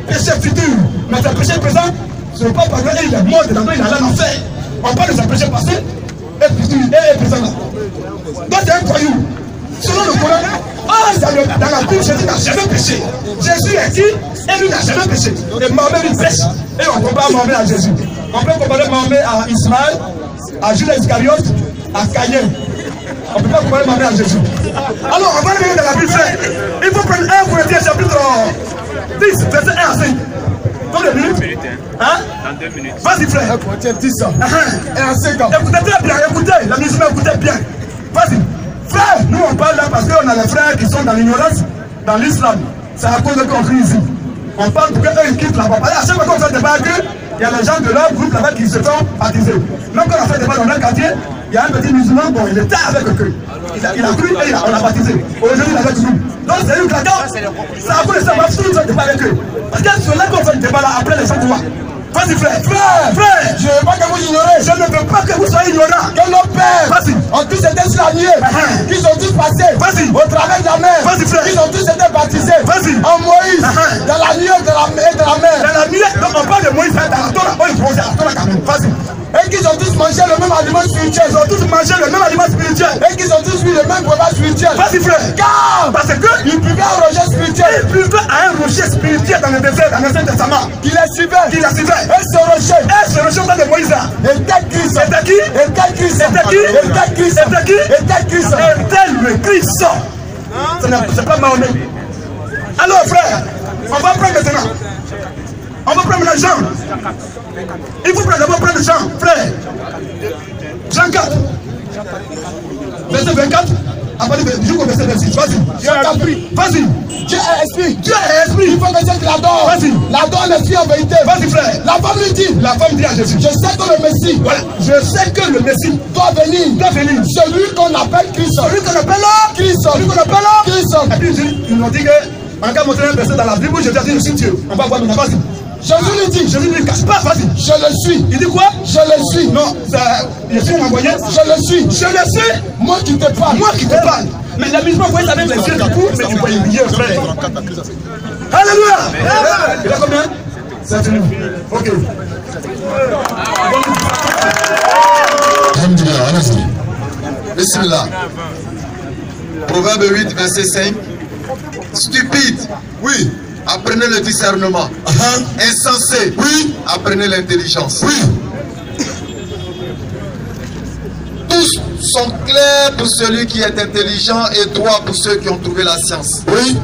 péché futur. Mais ses péchés présents, ce n'est pas pardonné, il est mort dedans, il a l'âme en enfer. On parle de ses péchés passés et futur et présent là. Donc, c'est un croyant. Selon le Coran, dans la Bible, Jésus n'a jamais péché. Jésus est qui? Et lui n'a jamais péché. Et Mahomet lui pêche. Et on compare Mahomet à Jésus. On peut comparer Mahomet à Ismaël, à Judas Iscariote, à Caïn. On ne peut pas comparer Mahomet à Jésus. Alors, on va aller dans la Bible. Il faut prendre 1 Corinthiens chapitre 10, verset 1 à 5. Combien de minutes? Hein? Dans 2 minutes. Vas-y, frère. 1 Corinthiens 10 ans. 1 à 5 ans. Écoutez très bien, écoutez. La musulmane, écoutez bien. Vas-y. Frère, nous on parle là parce qu'on a les frères qui sont dans l'ignorance, dans l'islam. C'est à cause de qu'on crie ici. On parle pour qu'eux ils quittent là-bas. À chaque fois qu'on fait débat avec eux, il y a les gens de leur groupe là-bas qui se font baptiser. Même quand on a fait débat dans leur quartier, il y a un petit musulman, bon, il était avec eux. Il a cru et on l'a baptisé. Aujourd'hui, il est avec nous. Donc c'est une claquante. C'est à cause de ça, on va toujours faire débat avec eux. Parce que c'est là qu'on fait le débat là, après les gens voient. Vas-y, frère. Frère, je ne veux pas que vous ignorez. Je ne veux pas que vous soyez ignorants. Que nos pères ont tous été soignés. Qu'ils ont tous passé au travers de la mer. Vas-y, frère. Qu'ils ont tous été baptisés en Moïse, dans la nuée et de la mer. Dans la nuée, donc on parle de Moïse, dans la Torah. Oh, il faut la Torah quand même. Vas-y. Et qu'ils ont tous mangé le même aliment spirituel. Ils ont tous mangé le même aliment spirituel. Et qu'ils ont tous vu le même repas spirituel. Vas-y, frère. Car parce que ils buvaient un rocher spirituel. Ils buvaient à un rocher spirituel dans le désert, dans l'Ancien Testament. Qui les suivait. Et ce rocher de Moïse là. Était Christ. Était qui? Était Christ. Était qui? Était Christ. Était qui? Était Christ. Était le Christ. C'est pas Mahomet. Alors, frère, on va prendre maintenant. On va prendre les gens. Il faut d'abord prendre les gens, frère. Jean 4, verset 24. à partir de du verset 26. Vas-y. Vas-y. Dieu est esprit. Dieu est esprit. Il faut que Dieu l'adore. Vas-y. L'adore l'esprit en vérité. Vas-y, frère. La femme lui dit. La femme dit à Jésus. Je sais que le Messie. Voilà. Je sais que le Messie doit venir. Celui qu'on appelle Christ. Celui qu'on appelle Christ. Celui qu'on appelle Christ. Et puis ils m'ont dit que en cas montré un verset dans la Bible, je dis je suis Dieu. On va voir maintenant. Vas-y. Jésus lui dit. Jésus lui casse pas. Vas-y. Je le suis. Il dit quoi? Je le suis. Non, je suis envoyé. Je le suis. Je le suis. Moi qui te parle. Moi qui te parle. Mais la mise vous voyez avec les yeux du coup, mais tu voyais bien, frère. Alléluia. Il a combien? C'est fini. Ok. Bismillah. Proverbe 8, verset 5. Stupide, oui, apprenez le discernement. Insensé, oui, apprenez l'intelligence. Oui. Tous sont clairs pour celui qui est intelligent et droit pour ceux qui ont trouvé la science. Oui.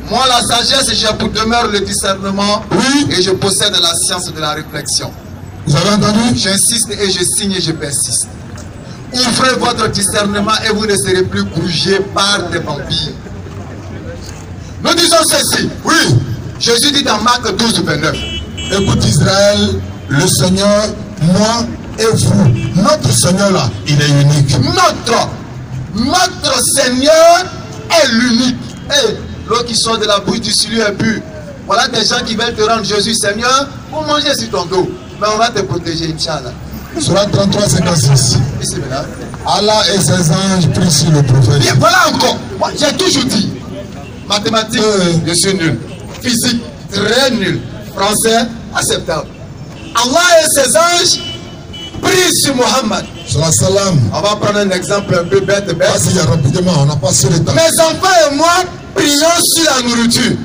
Moi, la sagesse, j'ai pour demeure le discernement. Oui. Et je possède la science de la réflexion. Vous avez entendu? J'insiste et je signe et je persiste. Ouvrez votre discernement et vous ne serez plus grugé par des vampires. Nous disons ceci. Oui. Jésus dit dans Marc 12, 29. Écoute Israël, le Seigneur, moi et vous. Notre Seigneur là, il est unique. Notre Seigneur est l'unique. Et l'eau qui sort de la bouche du ciel est pure. Voilà des gens qui veulent te rendre Jésus Seigneur pour manger sur ton dos. Mais on va te protéger, Inch'Allah. Surat 33, 56. Allah et ses anges prient sur le prophète. Bien, voilà encore. Moi, j'ai toujours dit. Mathématiques, je suis nul. Physique, très nul. Français, acceptable. Allah et ses anges prient sur Mohammed. On va prendre un exemple un peu bête. Vas-y, rapidement, on n'a pas sur le temps. Mes enfants et moi prions sur la nourriture.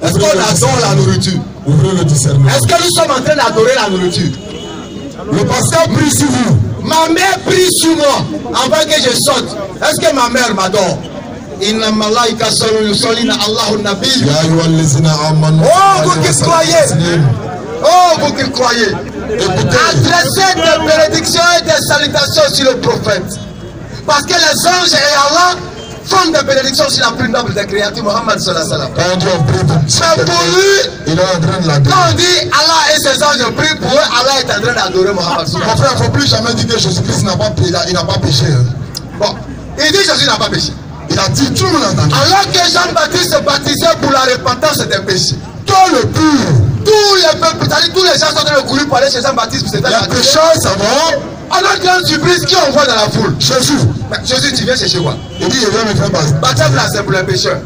Est-ce qu'on adore la nourriture? Ouvrez le discernement. Est-ce que nous sommes en train d'adorer la nourriture? Le pasteur prie sur vous. Ma mère prie sur moi avant que je sorte. Est-ce que ma mère m'adore? Inna malaika yusalluna Allahu nabi. Oh, vous qui croyez. Oh, vous qui croyez. Adressez des bénédictions et des salutations sur le prophète. Parce que les anges et Allah font des bénédictions sur la plus noble des créatures, Mohammed sallallahu alayhi wa sallam. Mais pour lui, quand on dit Allah et ses anges prient pour eux, Allah est en train d'adorer Mohammed. Mon frère, il ne faut plus jamais dire que Jésus-Christ n'a pas péché. Bon, il dit Jésus n'a pas péché. Il a dit, tout le monde a entendu. Alors que Jean-Baptiste se baptisait pour la repentance des péchés. Tout le pur. Tous les peuples, c'est-à-dire tous les gens sont en train de courir pour aller chez Jean-Baptiste. Les pécheurs, ça va. Alors grande surprise, qui on voit dans la foule? Jésus. Mais Jésus, tu viens chercher quoi? Il dit, il vient me faire baptiser. Baptême là, c'est pour les pécheurs.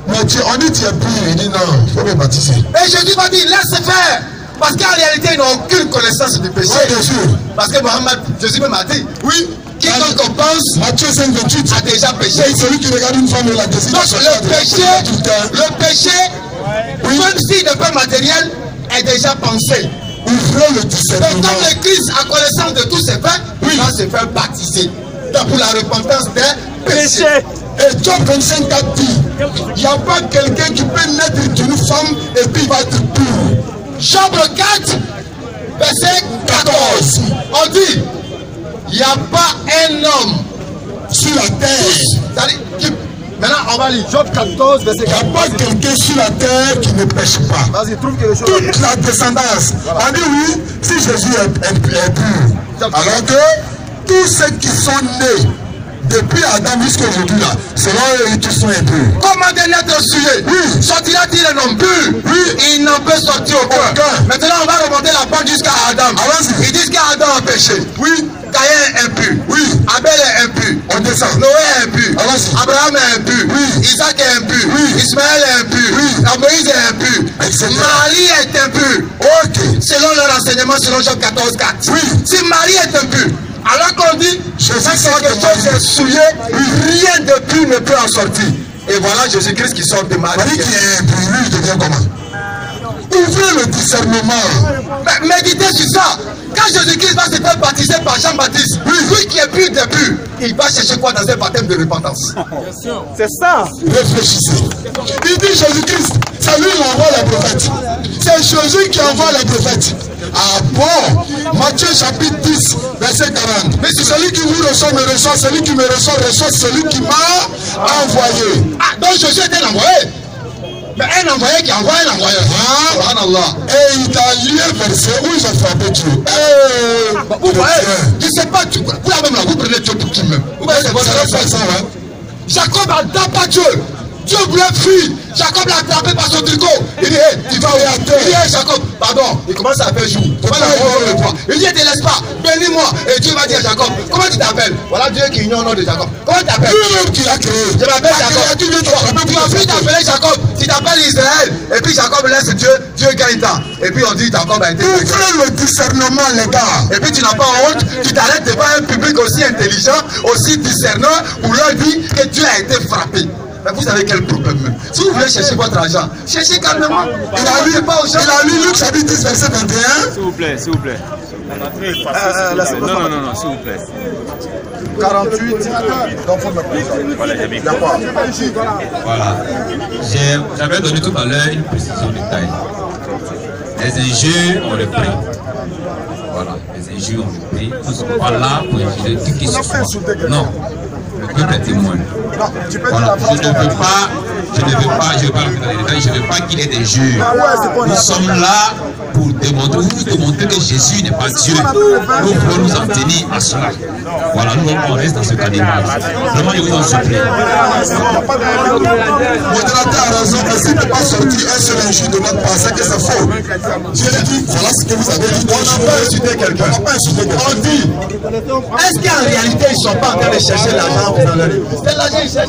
Mais on dit, tu es pur. Il dit, non, il faut me baptiser. Et Jésus va dire, laisse faire. Parce qu'en réalité, ils n'ont aucune connaissance du péché. Oui, bien sûr. Parce que Mohammed, Jésus m'a dit, oui. Quiconque pense, Matthieu 5, 28, a déjà péché. Celui qui regarde une femme et la désire. Donc le péché, même si de peur matériel, est déjà pensé. Ouvrez le discernement. Donc comme le Christ a connaissance de tous ses faits, il va se faire baptiser. Donc pour la repentance des péchés. Et Job 25 a dit, il n'y a pas quelqu'un qui peut naître d'une femme et puis il va être pur. Job 4, verset 14. On dit, il n'y a pas un homme sur la terre. Maintenant, on va lire Job 14, verset 14. Il n'y a pas quelqu'un sur la terre qui ne pêche pas. Vas-y, trouve quelque chose. Toute la descendance. On dit oui, si Jésus est pur. Alors que tous ceux qui sont nés depuis Adam jusqu'à aujourd'hui, là, selon eux, ils tous sont impurs. Comment des lettres sujet? Oui. Sortira-t-il un homme pur? Oui. Il n'en peut sortir aucun. Maintenant, on va remonter la pente jusqu'à Adam. Ils disent qu'Adam a péché. Oui. Caïn est impur. Oui. Abel est impur. On descend. Noé est impur. Abraham est impur. Oui. Isaac est impur. Oui. Ismaël est impur. Oui. Moïse est impur. Marie est impur. Ok. Selon leur enseignement, selon Jean 14, 4. Oui. Si Marie est impur, alors qu'on dit, Jésus sort quelque chose est souillé, rien de pur ne peut en sortir. Et voilà Jésus-Christ qui sort de Marie. Marie qui est impur, lui, il devient comment? Ouvrez le discernement. Mais méditez sur ça. Quand Jésus-Christ va se faire baptiser par Jean-Baptiste, lui qui est pur des purs, il va chercher quoi dans un baptême de repentance? C'est ça. Réfléchissez. Il dit Jésus-Christ, c'est lui qui envoie les prophètes. C'est Jésus qui envoie les prophètes. Ah bon? Matthieu chapitre 10, verset 40. Mais c'est celui qui vous reçoit, me reçoit. Celui qui me reçoit, reçoit celui qui m'a envoyé. Ah, donc Jésus était envoyé. Mais un envoyé qui envoie un envoyé. Et il t'a lié verset où ils ont frappé Dieu. Vous voyez, je ne sais pas, vous même là, vous prenez Dieu pour qui même. Vous voyez, c'est votre réflexion. Jacob a tapé Dieu. Dieu voulait fuir. Jacob l'a attrapé par son tricot. Il dit, hey, tu vas où? Il dit, hey, Jacob, pardon. Il commence à faire jour. Il dit, ne te laisse pas, bénis-moi. Et Dieu va dire à Jacob, comment tu t'appelles? Voilà Dieu qui ignore le nom de Jacob. Comment tu t'appelles? Lui-même qui l'a créé. Je m'appelle Jacob. Tu vas plus t'appeler Jacob. Tu t'appelles Israël. Et puis Jacob laisse Dieu, Dieu gagne ta. Et puis on dit, Jacob a été. Ouvrez le discernement, les gars. Et puis tu n'as pas honte. Tu t'arrêtes devant un public aussi intelligent, aussi discernant, pour leur dire que Dieu a été frappé. Mais vous avez quel problème? Si vous voulez chercher votre argent, cherchez calmement. Il a lu Luc chapitre 10, verset 21. S'il vous plaît, s'il vous plaît. Non, s'il vous plaît. 48. Donc, faut me voilà. J'avais donné tout à l'heure une précision de taille. Les injures, on les prie. Voilà, les injures, on les prie. Nous sommes pas là pour injurer qui qui se fait. Non. Le peuple est témoin. Voilà. Je ne veux pas qu'il y ait des jures. Nous sommes là pour démontrer que Jésus n'est pas Dieu. Nous voulons nous en tenir à cela. Voilà, nous on reste dans ce cas d'image. Vraiment, je vous en supplie. Modérateur a raison, mais s'il ne peut pas sortir un seul injure de notre part, c'est que c'est faux. Dieu dit, voilà ce que vous avez dit. On n'a pas insulté quelqu'un. On dit, est-ce qu'en réalité, ils ne sont pas en train de chercher l'argent dans leur vie? C'est l'argent qu'ils cherchent.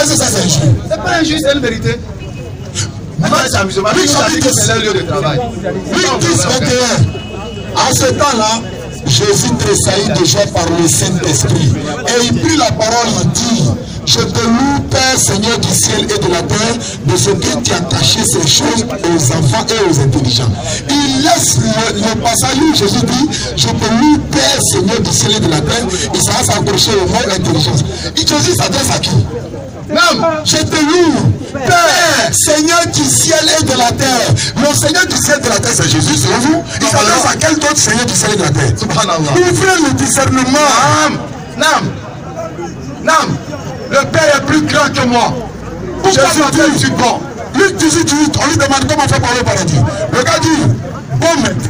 Est-ce que ça c'est injuste? C'est pas injuste, c'est une vérité. C'est leur lieu de travail. Luc 10, 21. En ce temps-là, Jésus tressaillit de joie par le Saint-Esprit. Et il prit la parole, il dit, je te loue, Père, Seigneur du ciel et de la terre, de ce que tu as caché ces choses aux enfants et aux intelligents. Il laisse le passage où Jésus dit, je te loue, Père, Seigneur du ciel et de la terre, et ça va s'accrocher au mot intelligence. Et Jésus s'adresse à qui? Non, je te loue, Père, Seigneur du ciel et de la terre. Le Seigneur du ciel et de la terre, c'est Jésus, c'est vous. Il s'adresse à quel autre Seigneur du ciel et de la terre? Subhanallah. Ouvrez le discernement. Non. Le Père est plus grand que moi. Pourquoi Jésus dit, bon. Luc 18, on lui demande comment faire parler au paradis. Le gars dit, bon maître,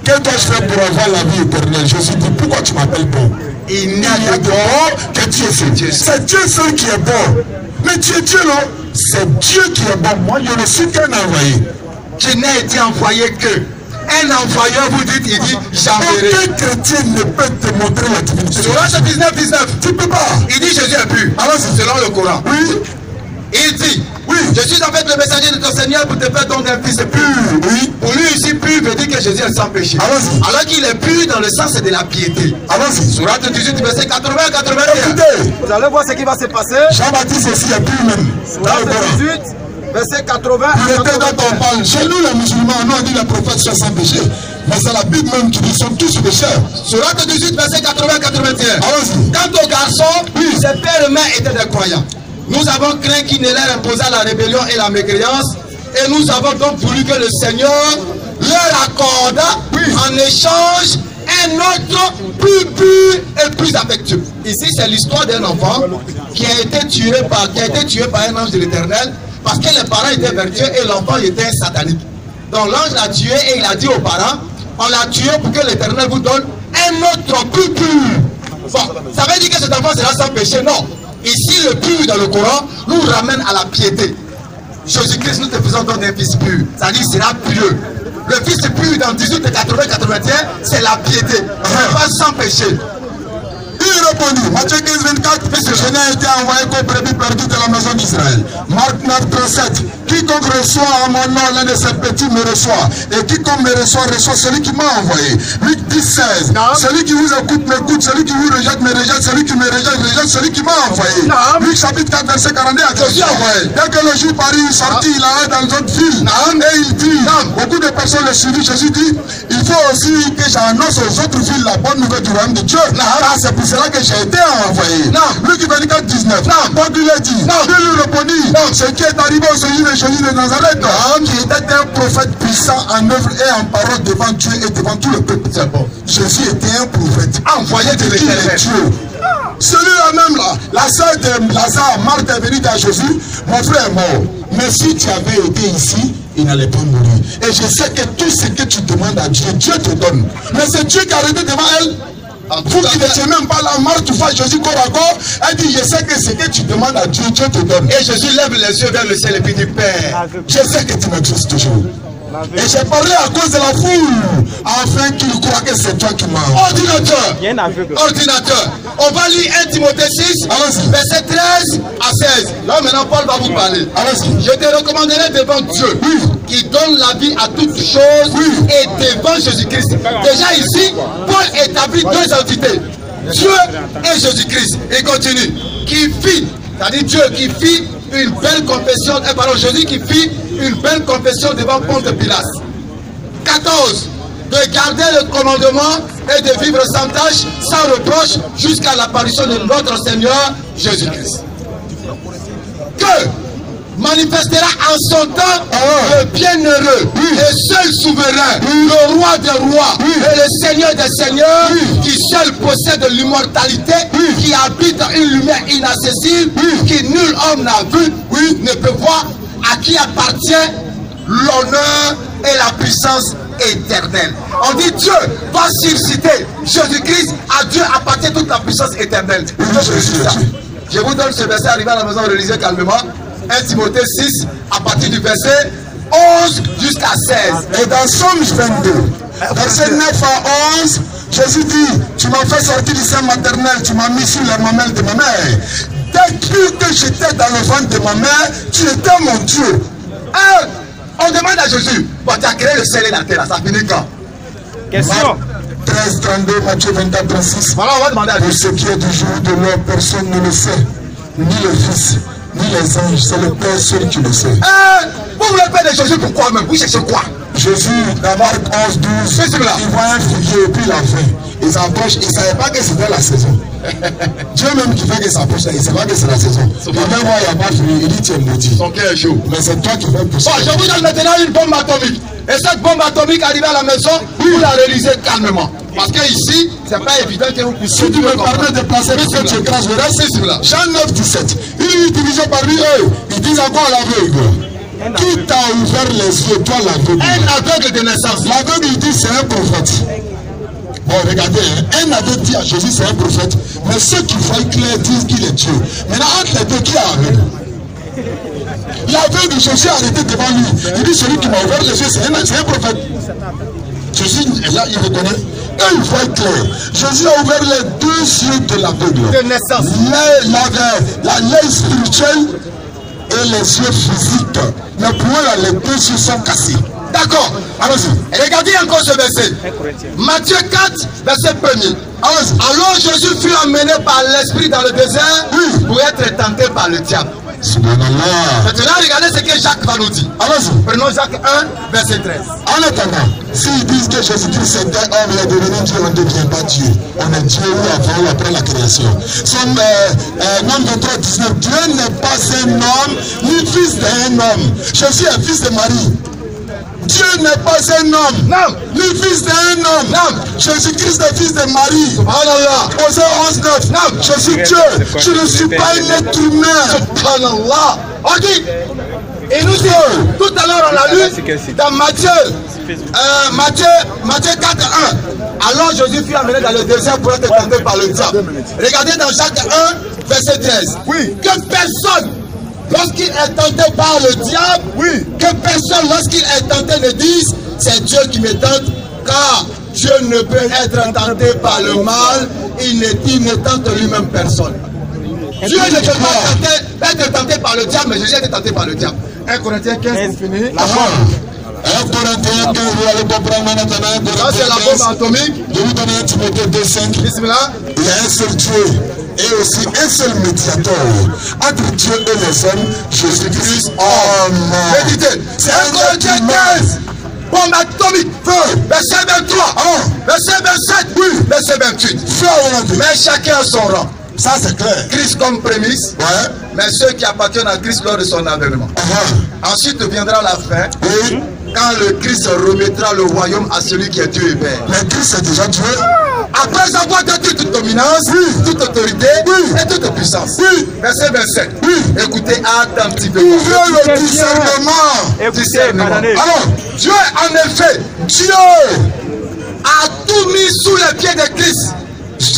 que dois-je faire pour avoir la vie éternelle? Jésus dit, pourquoi tu m'appelles bon? Il n'y a de bon que Dieu seul. C'est Dieu seul qui est bon. Mais tu es Dieu, non? C'est Dieu qui est bon. Moi, je ne suis qu'un envoyé. Je n'ai été envoyé que. Un envoyé, vous dites, il dit, j'enverrai. Aucun chrétien ne peut te montrer la divinité. Sur 19, tu ne peux pas. Il dit, Jésus est pur. Alors, c'est selon le Coran. Oui. Il dit, oui, je suis en fait le messager de ton Seigneur pour te faire don d'un fils pur. Oui. Pour lui ici, pur veut dire que Jésus est sans péché. Alors qu'il est pur dans le sens de la piété. Allons-y. Sourate 18, verset 80 à 81. Écoutez, vous allez voir ce qui va se passer. Jean-Baptiste aussi est pur même. Sourate 18, verset 80 à 81. Quand on parle, chez nous les musulmans, nous on dit les prophètes sont sans péché. Mais c'est la Bible même qui dit sont tous pécheurs. Sourate 18, verset 80 à 81. Allons-y. Quant aux garçons, oui, ses pères et mères étaient des croyants. Nous avons craint qu'il ne leur imposât la rébellion et la mécréance. Et nous avons donc voulu que le Seigneur leur accordât en échange un autre plus pur et plus affectueux. Ici, c'est l'histoire d'un enfant qui a été tué par un ange de l'Éternel parce que les parents étaient vertueux et l'enfant était satanique. Donc l'ange l'a tué et il a dit aux parents, on l'a tué pour que l'Éternel vous donne un autre plus pur. Bon, ça veut dire que cet enfant sera sans péché? Non. Ici, le pur dans le Coran nous ramène à la piété. Jésus-Christ, nous te faisons donc un fils pur. C'est-à-dire, il sera pieux. Le fils pur dans 18, 80, 81, c'est la piété. C'est pas sans péché. Il répondit, Matthieu 15, 24, je n'ai été envoyé qu'aux brebis perdues de la maison d'Israël. Marc 9, 37, quiconque reçoit en mon nom l'un de ses petits me reçoit. Et quiconque me reçoit, reçoit celui qui m'a envoyé. Luc 10, 16, celui qui vous écoute, m'écoute, celui qui vous rejette, me rejette, celui qui me rejette, rejette celui qui m'a envoyé. Luc chapitre 4, verset 42, je suis envoyé. Dès que le jour parut, il sortit, il allait dans une autre ville. Et il dit, beaucoup de personnes le suivirent. Jésus dit, il faut aussi que j'annonce aux autres villes la bonne nouvelle du royaume de Dieu. C'est pour cela que j'ai été envoyé. Luc 24-19. Quand il a dit, il lui répondit, ce qui est arrivé au Seigneur de Jésus de Nazareth, qui était un prophète puissant en œuvre et en parole devant Dieu et devant tout le peuple. Jésus était un prophète envoyé de l'Éternel. Celui-là même là, la sœur de Lazare, Marthe est venue à Jésus, mon frère est mort. Mais si tu avais été ici, il n'allait pas mourir. Et je sais que tout ce que tu demandes à Dieu, Dieu te donne. Mais c'est Dieu qui a arrêté devant elle. Vous qui n'étiez même pas là, Marthe face Jésus corps à corps, elle dit, je sais que ce que tu demandes à Dieu, Dieu te donne. Et Jésus lève les yeux vers le ciel et puis dit, Père, je sais que tu m'exauces toujours. Et j'ai parlé à cause de la foule, afin qu'il croit que c'est toi qui m'as. Ordinateur. On va lire 1 Timothée 6, verset 13 à 16. Là maintenant Paul va vous parler. Je te recommanderai devant Dieu, qui donne la vie à toutes choses, et devant Jésus-Christ. Déjà ici, Paul établit deux entités. Dieu et Jésus-Christ. Et continue. Qui fit, c'est-à-dire Dieu qui fit une belle confession, pardon, Jésus qui fit une belle confession devant Ponce Pilate. 14. De garder le commandement et de vivre sans tâche, sans reproche, jusqu'à l'apparition de notre Seigneur Jésus-Christ. Que manifestera en son temps le bienheureux, le seul souverain, le roi des rois et le Seigneur des seigneurs, qui seul possède l'immortalité, qui habite dans une lumière inaccessible, qui nul homme n'a vu, ne peut voir, à qui appartient l'honneur et la puissance éternelle. On dit Dieu va susciter Jésus-Christ, à Dieu appartient toute la puissance éternelle. Je vous donne ce verset, arrivé à la maison, relisez calmement. 1 Timothée 6, à partir du verset 11 jusqu'à 16. Et dans Somme 22, verset 9 à 11, Jésus dit, tu m'as fait sortir du sein maternel, tu m'as mis sur la mamelle de ma mère. Depuis que j'étais dans le ventre de ma mère, tu étais mon Dieu. On demande à Jésus, bon, tu as créé le ciel et la terre, ça finit quand? Question. 13, 32, Matthieu 24, 36. Voilà, on va demander à Dieu. Pour ce qui est du jour de l'heure, personne ne le sait, ni le Fils, ni les anges, c'est le Père seul qui le sait. Vous voulez faire de Jésus pourquoi même? Vous cherchez quoi? Jésus, dans Marc 11, 12, il voit un figuier et puis la faim. Il s'approche, il ne savait pas que c'était la saison. Dieu même qui fait que ça approche, il ne sait pas que c'est la saison. Il vient voir, il n'y a pas fini, il dit tu es maudit. Son cœur est chaud. Mais c'est toi qui fais pousser. Bon, je vous donne maintenant une bombe atomique. Et cette bombe atomique arrivée à la maison, vous la réalisez calmement. Parce que ici, c'est pas évident que vous puissiez. Si tu me permets de placer ce tu grâce, Jean 9, 17. Il est divisé parmi eux. Ils disent encore à l'aveugle. Qui t'a ouvert les yeux, toi l'aveugle? Un aveugle de naissance. L'aveugle, il dit c'est un prophète. Bon, regardez, un aveugle dit à Jésus c'est un prophète. Mais ceux qui voient clair disent qu'il est Dieu. Maintenant, entre les deux, qui est aveugle? L'aveugle, Jésus a arrêté devant lui. Il dit celui qui m'a ouvert les yeux, c'est un prophète. Jésus est là, il reconnaît. Et il voit clair. Jésus a ouvert les deux yeux de l'aveugle. De naissance. L'œil spirituel et les yeux physiques. Mais pour eux, là, les deux yeux sont cassés. D'accord. Allons-y. Regardez encore ce verset. Matthieu 4, verset 1er. Alors Jésus fut emmené par l'Esprit dans le désert pour être tenté par le diable. Maintenant, regardez ce que Jacques va nous dire. Prenons Jacques 1, verset 13. En attendant, s'ils disent que Jésus-Christ était homme, il est devenu Dieu, on ne devient pas Dieu. On est Dieu avant ou après la création. Somme 23, 19. Dieu n'est pas un homme, ni fils d'un homme. Jésus est fils de Marie. Dieu n'est pas un homme, non, ni fils d'un homme, non. Jésus-Christ est fils de Marie. Subhanallah. Osée 11, 9. Non, je suis Dieu. Je ne suis pas un être humain. Subhanallah. On dit, et nous dit, tout à l'heure on a lu dans Matthieu 4, 1. Alors Jésus fut amené dans le désert pour être tenté par le diable. Regardez dans Jacques 1, verset 13. Oui. Que personne, lorsqu'il est tenté par le diable, que personne, lorsqu'il est tenté, ne dise c'est Dieu qui me tente, car Dieu ne peut être tenté par le mal, il ne tente lui-même personne. Dieu ne peut pas être tenté par le diable, mais Jésus a été tenté par le diable. 1 Corinthiens 15, on finit. 1 Corinthiens 15, vous allez comprendre maintenant. Ça, c'est la bombe atomique. Je vous donne 1 Timothée 2, 5. Bismillah. Il y a un seul Dieu et aussi un seul médiateur entre Dieu et les hommes, Jésus-Christ, homme. Méditez. C'est 1 Corinthiens 15. bombe atomique. Feu. Verset 23. Verset 27. Oui. Verset 28. Feu. Mais chacun a son rang. Ça c'est clair. Christ comme prémisse. Ouais. Mais ceux qui appartiennent à Christ lors de son avènement. Ensuite viendra la fin. Oui. Quand le Christ remettra le royaume à celui qui est Dieu et Père. Mais Christ est déjà Dieu. Après avoir détruit toute dominance, toute autorité et toute puissance. Verset 27. Écoutez attentivement. Ouvrez le discernement. Alors, Dieu, en effet, Dieu a tout mis sous les pieds de Christ.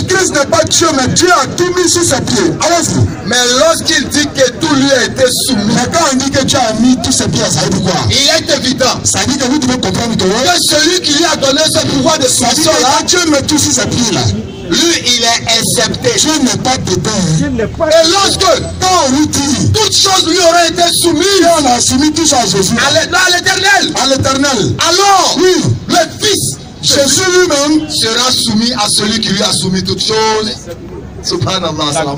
Christ n'est pas Dieu, mais Dieu a tout mis sous ses pieds. Allons-y. Mais lorsqu'il dit que tout lui a été soumis, mais quand on dit que Dieu a mis tous ses pieds, ça veut dire quoi? Il est évident. Ça veut dire que vous devez comprendre que celui qui lui a donné ce pouvoir de soumission là, Dieu met tout sous ses pieds là. Lui, il est accepté. Dieu n'est pas dedans. Et lorsque, quand on lui dit, toutes choses lui auraient été soumises, on a soumis tout ça à Jésus. À l'éternel. À l'éternel. Alors, oui, le Fils, Jésus lui-même sera soumis à celui qui lui a soumis toutes choses. Subhanallah, salam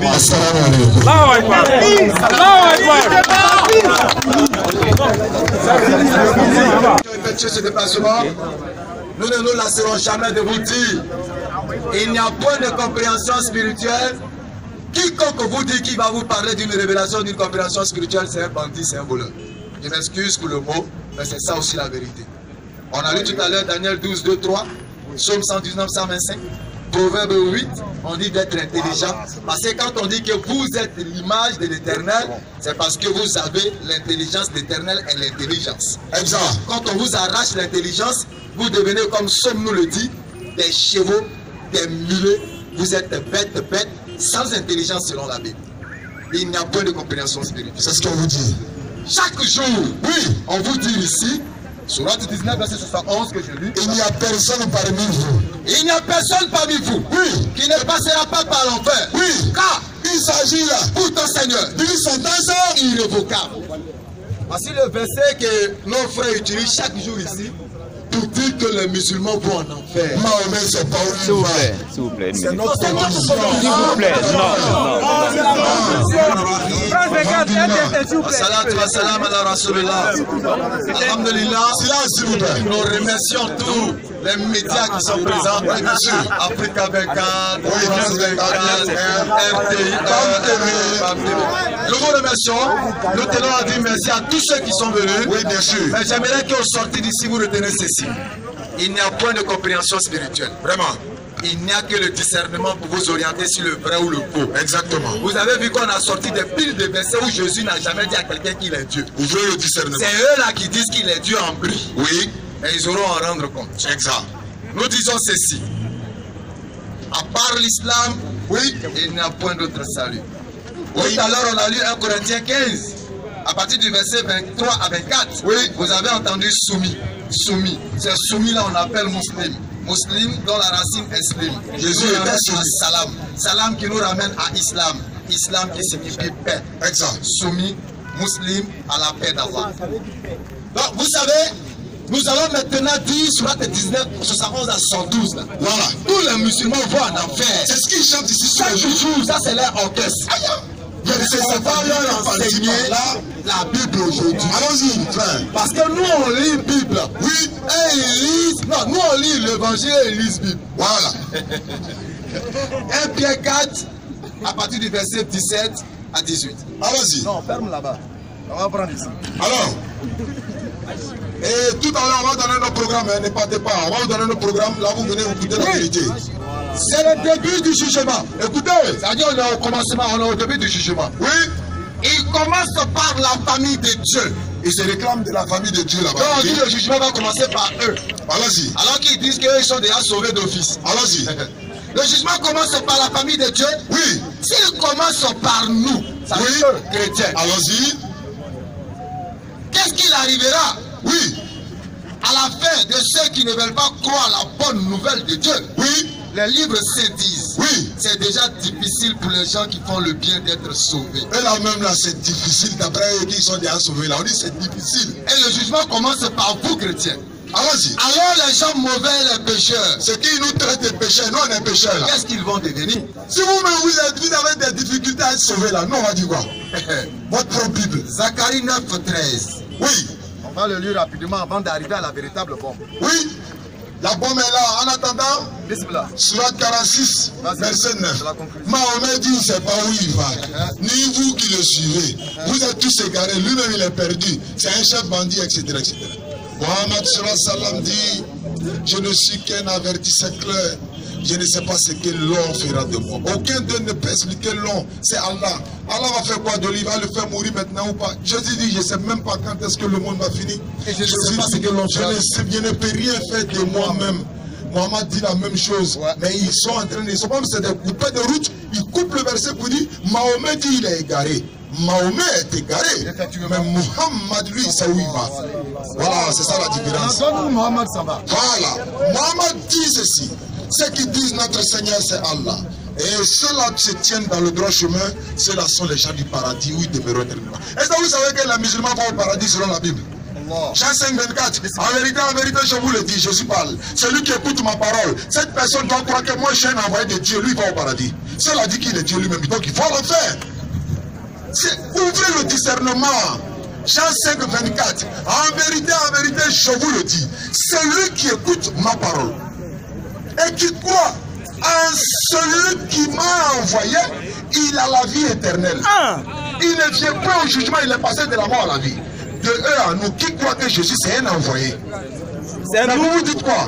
ce déplacement, nous ne nous lasserons jamais de vous dire, il n'y a point de compréhension spirituelle. Quiconque vous dit qu'il va vous parler d'une révélation, d'une compréhension spirituelle, c'est un bandit, c'est un voleur. Je m'excuse pour le mot, mais c'est ça aussi la vérité. On a lu tout à l'heure Daniel 12, 2, 3, Psaume 119, 125, Proverbe 8, on dit d'être intelligent. Parce que quand on dit que vous êtes l'image de l'éternel, c'est parce que vous avez l'intelligence d'éternel et l'intelligence. Exact. Quand on vous arrache l'intelligence, vous devenez, comme Somme nous le dit, des chevaux, des mulets, vous êtes bêtes, sans intelligence selon la Bible. Il n'y a point de compréhension spirituelle. C'est ce qu'on vous dit. Chaque jour, oui, on vous dit ici, Surat 19, verset 71 que je lis. Il n'y a personne parmi vous. Il n'y a personne parmi vous. Oui. Qui ne passera pas par l'enfer. Oui. Car il s'agit là, pour ton Seigneur, d'une sentence irrévocable. Voici le verset que nos frères utilisent chaque jour ici pour dire que les musulmans vont en enfer. Mahomet, c'est pas où il va. S'il vous plaît, c'est notre religion. S'il vous plaît, Salatu wa salam ala Rasulullah. Alhamdulillah. Nous remercions tous les médias qui sont présents. Africa 24, France 24, RTI, nous vous remercions. Nous tenons à dire merci à tous ceux qui sont venus. Oui, bien sûr. Mais j'aimerais qu'au sortir d'ici, vous retenez ceci. Il n'y a point de compréhension spirituelle. Vraiment. Il n'y a que le discernement pour vous orienter sur le vrai ou le faux. Exactement. Vous avez vu qu'on a sorti des piles de versets où Jésus n'a jamais dit à quelqu'un qu'il est Dieu. Ouvrez le discernement. C'est eux là qui disent qu'il est Dieu en prix. Oui. Et ils auront à en rendre compte. Exact. Nous disons ceci. À part l'islam, oui, il n'y a point d'autre salut. Oui. Tout à l'heure, on a lu 1 Corinthiens 15. À partir du verset 23 à 24, oui, vous avez entendu soumis. Soumis. C'est soumis là, on appelle muslim. Muslim dont la racine est slim. Jésus est à salam. Salam qui nous ramène à islam. Islam qui signifie paix. Exact. Soumis, muslim à la paix d'Allah. Donc vous savez, nous allons maintenant dire sur la 19, 71 à 112 là. Voilà. Tous les musulmans vont en enfer. C'est ce qu'ils chantent ici chaque jour. Ça c'est leur orchestre. On va leur enseigner la Bible aujourd'hui. Allons-y, frère. Parce que nous on lit la Bible. Oui. Et ils lisent. Non, nous on lit l'évangile et ils lisent la Bible. Voilà. 1 Pierre 4, à partir du verset 17 à 18. Allons-y. Non, ferme là-bas. On va prendre ici. Alors. Et tout à l'heure, on va donner nos programmes, hein, ne partez pas. On va vous donner nos programmes, là vous venez écouter la vérité. C'est le début du jugement. Écoutez, c'est-à-dire on est au commencement, on est au début du jugement. Oui. Il commence par la famille de Dieu. Ils se réclament de la famille de Dieu là-bas. Quand on dit le jugement va commencer par eux. Allons-y. Alors qu'ils disent qu'ils sont déjà sauvés d'office. Allons-y. Le jugement commence par la famille de Dieu. Oui. S'il commence par nous, ça veut dire chrétiens. Allons-y. Qu'est-ce qu'il arrivera? Oui. À la fin de ceux qui ne veulent pas croire la bonne nouvelle de Dieu. Oui. Les livres se disent. Oui. C'est déjà difficile pour les gens qui font le bien d'être sauvés. Et là même là c'est difficile d'après eux qui sont déjà sauvés là. On dit c'est difficile. Et le jugement commence par vous chrétiens. Allons-y. Alors les gens mauvais, les pécheurs. C'est qui nous traitent de pécheurs. Nous on est pécheurs là. Qu'est-ce qu'ils vont devenir? Si vous-même vous avez des difficultés à être sauvés là, nous on va dire quoi? Votre propre Bible. Zacharie 9, 13. Oui. prends le lieu rapidement avant d'arriver à la véritable bombe. Oui, la bombe est là. En attendant, Surat 46, verset 9. Mahomet dit, c'est pas où il va. Ni vous qui le suivez. Vous êtes tous égarés. Lui-même, il est perdu. C'est un chef bandit, etc. etc. Mohammed sallam dit, je ne suis qu'un avertisseur clair. Je ne sais pas ce que l'homme fera de moi. Aucun d'eux ne peut expliquer l'homme. C'est Allah. Allah va faire quoi de lui? Il va le faire mourir maintenant ou pas? Jésus dit, je ne sais même pas quand est-ce que le monde va finir. Et je ne sais pas ce que l'homme fera. Je ne peux rien faire de moi-même. Mohammed dit la même chose. Ouais. Mais ils sont en train de... Ils sont pas c'est des coupés de route. Ils coupent le verset pour dire, Mahomet dit, il est égaré. Mahomet est égaré. Mais Mohammed, lui, c'est où il va. Voilà, c'est ça la différence. Voilà. Mohammed dit ceci. Ceux qui disent notre Seigneur c'est Allah. Et ceux-là qui se tiennent dans le droit chemin, ceux-là sont les gens du paradis où ils demeurent éternellement. Est-ce que vous savez que les musulmans vont au paradis selon la Bible? Jean 5, 24. En vérité, je vous le dis, Jésus parle. Celui qui écoute ma parole, cette personne doit croire que moi je suis un envoyé de Dieu, lui il va au paradis. Cela dit qu'il est Dieu lui-même, donc il faut le faire. Ouvrez le discernement. Jean 5, 24. En vérité, je vous le dis, celui qui écoute ma parole et qui croit en celui qui m'a envoyé, il a la vie éternelle. Il ne vient pas au jugement, il est passé de la mort à la vie. De eux à nous qui croient que Jésus c'est un envoyé. Mais vous dites quoi?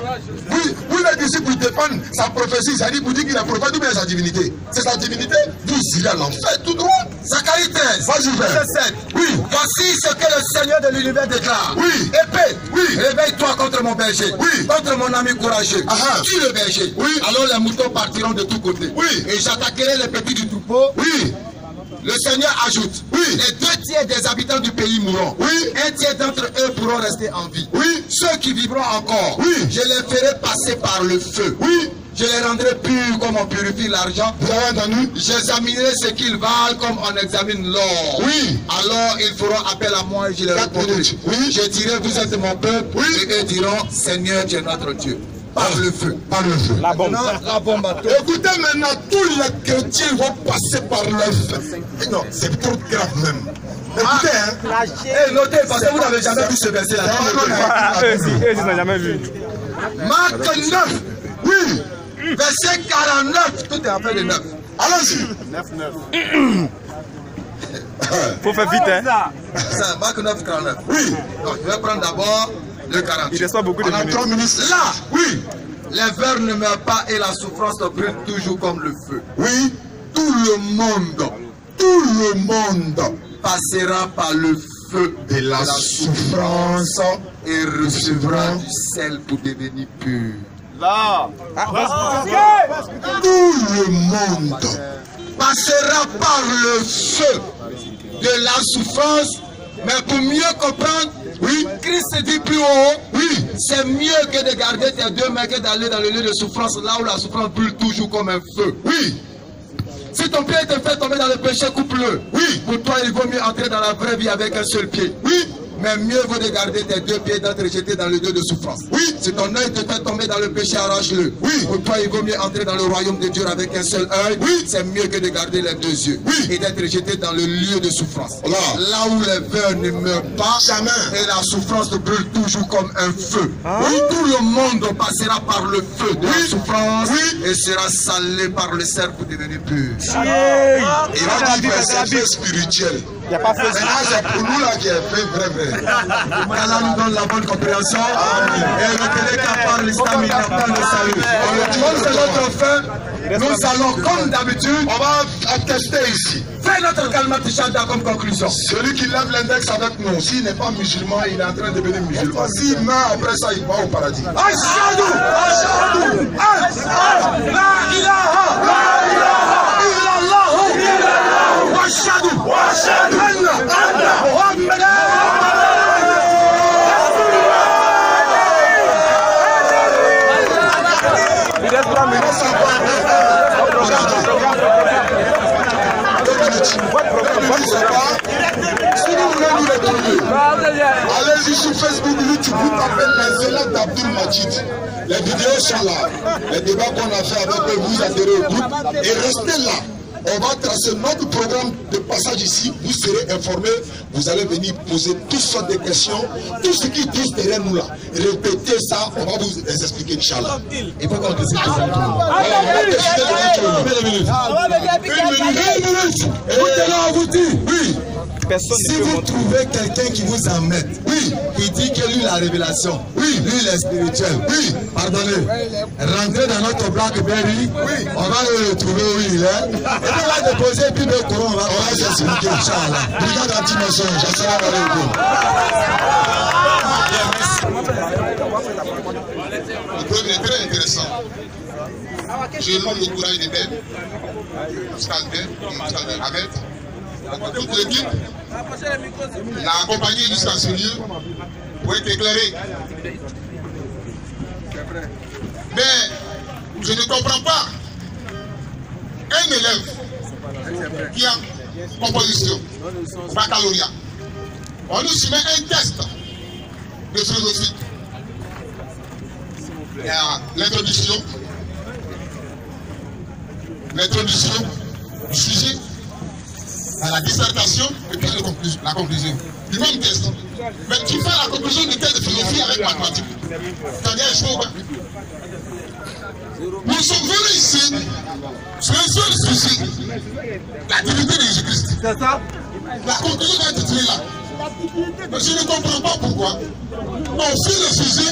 Vous êtes ici pour défendre sa prophétie, c'est-à-dire pour dire qu'il est prophète ou bien sa divinité. C'est sa divinité? Vous irez à l'enfer tout droit. Zacharie 13, verset 7. Oui. Voici ce que le Seigneur de l'univers déclare. Oui. Épée, oui. Réveille-toi contre mon berger. Oui. Contre mon ami courageux. Tue le berger. Oui. Alors les moutons partiront de tous côtés. Oui. Et j'attaquerai les petits du troupeau. Oui. Le Seigneur ajoute, oui, les 2 tiers des habitants du pays mourront. Oui. 1 tiers d'entre eux pourront rester en vie. Oui. Ceux qui vivront encore, oui, je les ferai passer par le feu. Oui. Je les rendrai purs comme on purifie l'argent. Vous avez entendu? J'examinerai ce qu'ils valent comme on examine l'or. Oui. Alors ils feront appel à moi et je les répondrai. Oui. Je dirai, vous êtes mon peuple. Oui. Et eux diront, Seigneur, tu es notre Dieu. Par le feu. Par le feu. La bombe. La bombe. Écoutez maintenant, tous les chrétiens vont passer par le feu. Non, c'est trop grave même. Écoutez, hein. Notez, parce que vous n'avez jamais vu ce verset là. Eux, ils n'ont jamais vu. Marc 9. Oui. Verset 49. Tout est en fait de 9. Allons-y. 9. Faut faire vite, hein. Ça, Marc 9, 49. Oui. Donc, je vais prendre d'abord le 48. Il reste pas beaucoup de minutes. Là, oui. Les vers ne meurent pas et la souffrance brûle toujours comme le feu. Oui. Tout le monde passera par le feu de la souffrance et recevra du sel pour devenir pur. Là. Tout le monde passera par le feu de la souffrance, mais pour mieux comprendre, oui, Christ dit plus haut, oui, c'est mieux que de garder tes 2 mains que d'aller dans le lieu de souffrance, là où la souffrance brûle toujours comme un feu. Oui. Si ton pied te fait tomber dans le péché, coupe-le. Oui. Pour toi, il vaut mieux entrer dans la vraie vie avec un seul pied. Oui. Mais mieux vaut de garder tes 2 pieds d'être jeté dans le lieu de souffrance. Oui. Si ton œil te fait tomber dans le péché, arrache-le. Oui. Pour toi, il vaut mieux entrer dans le royaume de Dieu avec un seul œil. Oui. C'est mieux que de garder les 2 yeux. Oui. Et d'être jeté dans le lieu de souffrance. Là où les vers ne meurent pas. Jamais. Et la souffrance brûle toujours comme un feu. Oui. Tout le monde passera par le feu de la souffrance. Oui. Et sera salé par le cerf pour devenir pur. Il a dit que c'est un feu spirituel. Maintenant, c'est pour nous là qui est fait vrai. Allah nous donne la bonne compréhension. Et retenez qu'à part l'islam, il n'y a pas de salut. Comme c'est notre fin, nous allons, comme d'habitude, on va attester ici. Fais notre calmat chanda comme conclusion. Celui qui lève l'index avec nous, s'il n'est pas musulman, il est en train de devenir musulman. S'il meurt après ça, il va au paradis. Ashhadu, ashhadu, la ilaha, illallah, washhadu, anna Muhammadan. Si vous voulez nous retrouver, allez-y sur Facebook, YouTube, vous tapez les élèves d'Abdul Majid. Les vidéos sont là. Les débats qu'on a fait avec eux, vous adhérez au groupe et restez là. on va tracer notre programme de passage ici. Vous serez informés, vous allez venir poser toutes sortes de questions, tout ce qui touche derrière nous là. Répétez ça, on va vous les expliquer, Inch'Allah. Il faut qu'on décide devant tout le monde. Voilà, on va décider devant tout le monde. Une minute. Écoutez-là, on vous dit, oui. Si vous trouvez quelqu'un qui vous emmène, oui, qui dit que lui la révélation, oui, lui il est spirituel, oui, pardonnez, rentrez dans notre Blackberry, oui, on va le retrouver où il est, et puis on va déposer, puis le courant, on va s'expliquer, Inch'Allah. Brigade anti-mensonge, assalamu alaikum. Le programme est très intéressant. Je loue le courage des belles, jusqu'à Ahmed, toute l'équipe l'a accompagné jusqu'à ce lieu pour être éclairé. Mais je ne comprends pas un élève qui a composition, baccalauréat. On nous soumet un test de philosophie. Il y a l'introduction du sujet, à la dissertation et puis la conclusion. Du même test. Mais tu fais la conclusion du test de philosophie avec mathématiques. C'est-à-dire, il faut. Nous sommes venus ici sur un seul sujet, la divinité de Jésus-Christ. C'est ça? La conclusion va être tirée là. Mais je ne comprends pas pourquoi. On suit le sujet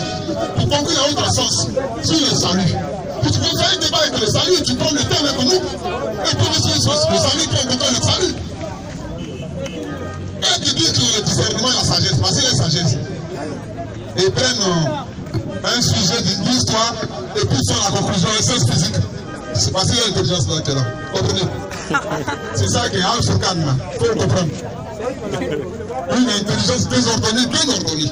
pour conclure dans l'autre sens, sur le salut. Tu peux faire un débat avec le salut, tu prends le temps avec nous, et puis le salut, tu as le salut. Et qui dit que le discernement est la sagesse, parce que la sagesse. Et prennent un sujet d'histoire, et puis sur la conclusion, les sciences physiques. C'est parce qu'il y a l'intelligence dans le là. Comprenez? C'est ça qui est Al Furqan, il faut le comprendre. Une intelligence désordonnée, bien ordonnée.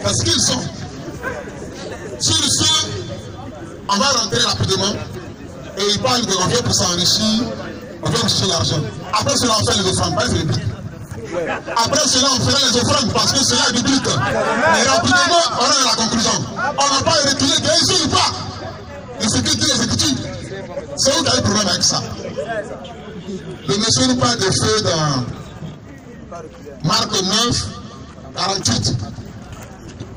Parce qu'ils sont. Sur ce, on va rentrer rapidement. Et ils parlent qu'on vient pour s'enrichir, on vient chercher l'argent. Après cela, on fait les offrandes, pas les bibliques. Après cela, on fera les offrandes parce que cela est biblique. Mais rapidement, on est à la conclusion. On n'a pas reculé que ici ou pas. Et ce que dit les Écritures. C'est où qu'il y a un problème avec ça. Le monsieur nous parle de feu dans Marc 9, 48.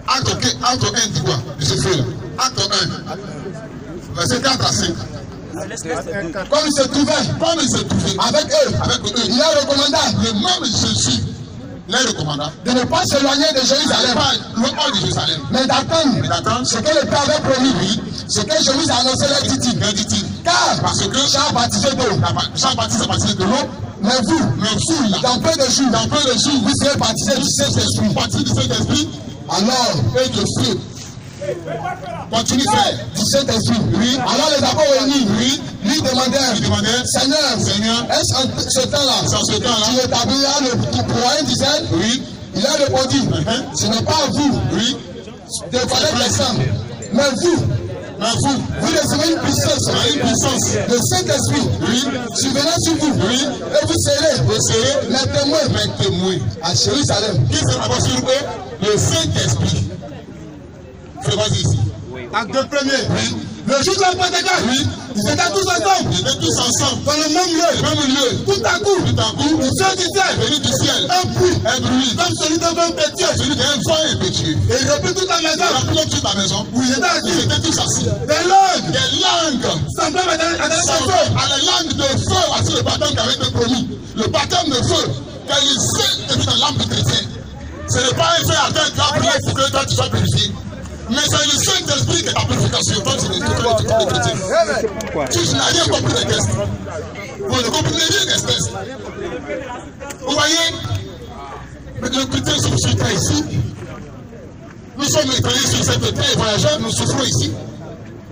Acte 1 dit quoi de ce feu-là? Acte 1, verset 4 à 5. Comme il se trouvait avec eux, il a recommandé le même Jésus, les recommanda de ne pas s'éloigner de Jérusalem, mais d'attendre ce que le Père avait promis, ce que Jésus a annoncé leur dit-il. Car parce que Jean baptisé de l'eau, mais vous, dans peu de jours, vous serez baptisés du Saint-Esprit. Alors, et de feu. Continue frère. Du Saint-Esprit. Oui. Alors les apôtres réunis, oui, lui demandèrent, Seigneur, est-ce en ce temps-là, tu établiras le royaume d'Israël? Oui. Il a répondu, ce n'est pas à vous, oui, de connaître les sangs, mais vous recevez une puissance, le Saint-Esprit, oui, survenant sur vous, oui, et vous serez les témoins à Jérusalem. Qui sera d'abord sur eux? Le Saint-Esprit. Vas-y ici. Acte 1er. Oui. Le jour de la Pentecôte. Oui. Ils étaient tous ensemble. Dans le même lieu. Tout à coup. Le ciel du ciel. Venu du ciel. Un bruit. Comme celui d'un vent impétueux. Celui d'un vent impétueux. Et il reprit toute la maison. Où ils étaient tous assis. Des langues. Semblables à des feux. À la langue de feu. Voici le baptême qui avait été promis. Le baptême de feu. Car il sait que dans l'âme du chrétien. Ce n'est pas un fait à terre qui va prier pour que toi tu sois purifié. Mais c'est le Saint-Esprit qui est ta purification. Toi, c'est le chrétien. Tu n'as rien compris des tests. Vous ne comprenez rien des tests. Vous voyez, mais les chrétiens sont sur terre ici. Nous sommes étrangers sur cette terre et voyageurs, nous souffrons ici.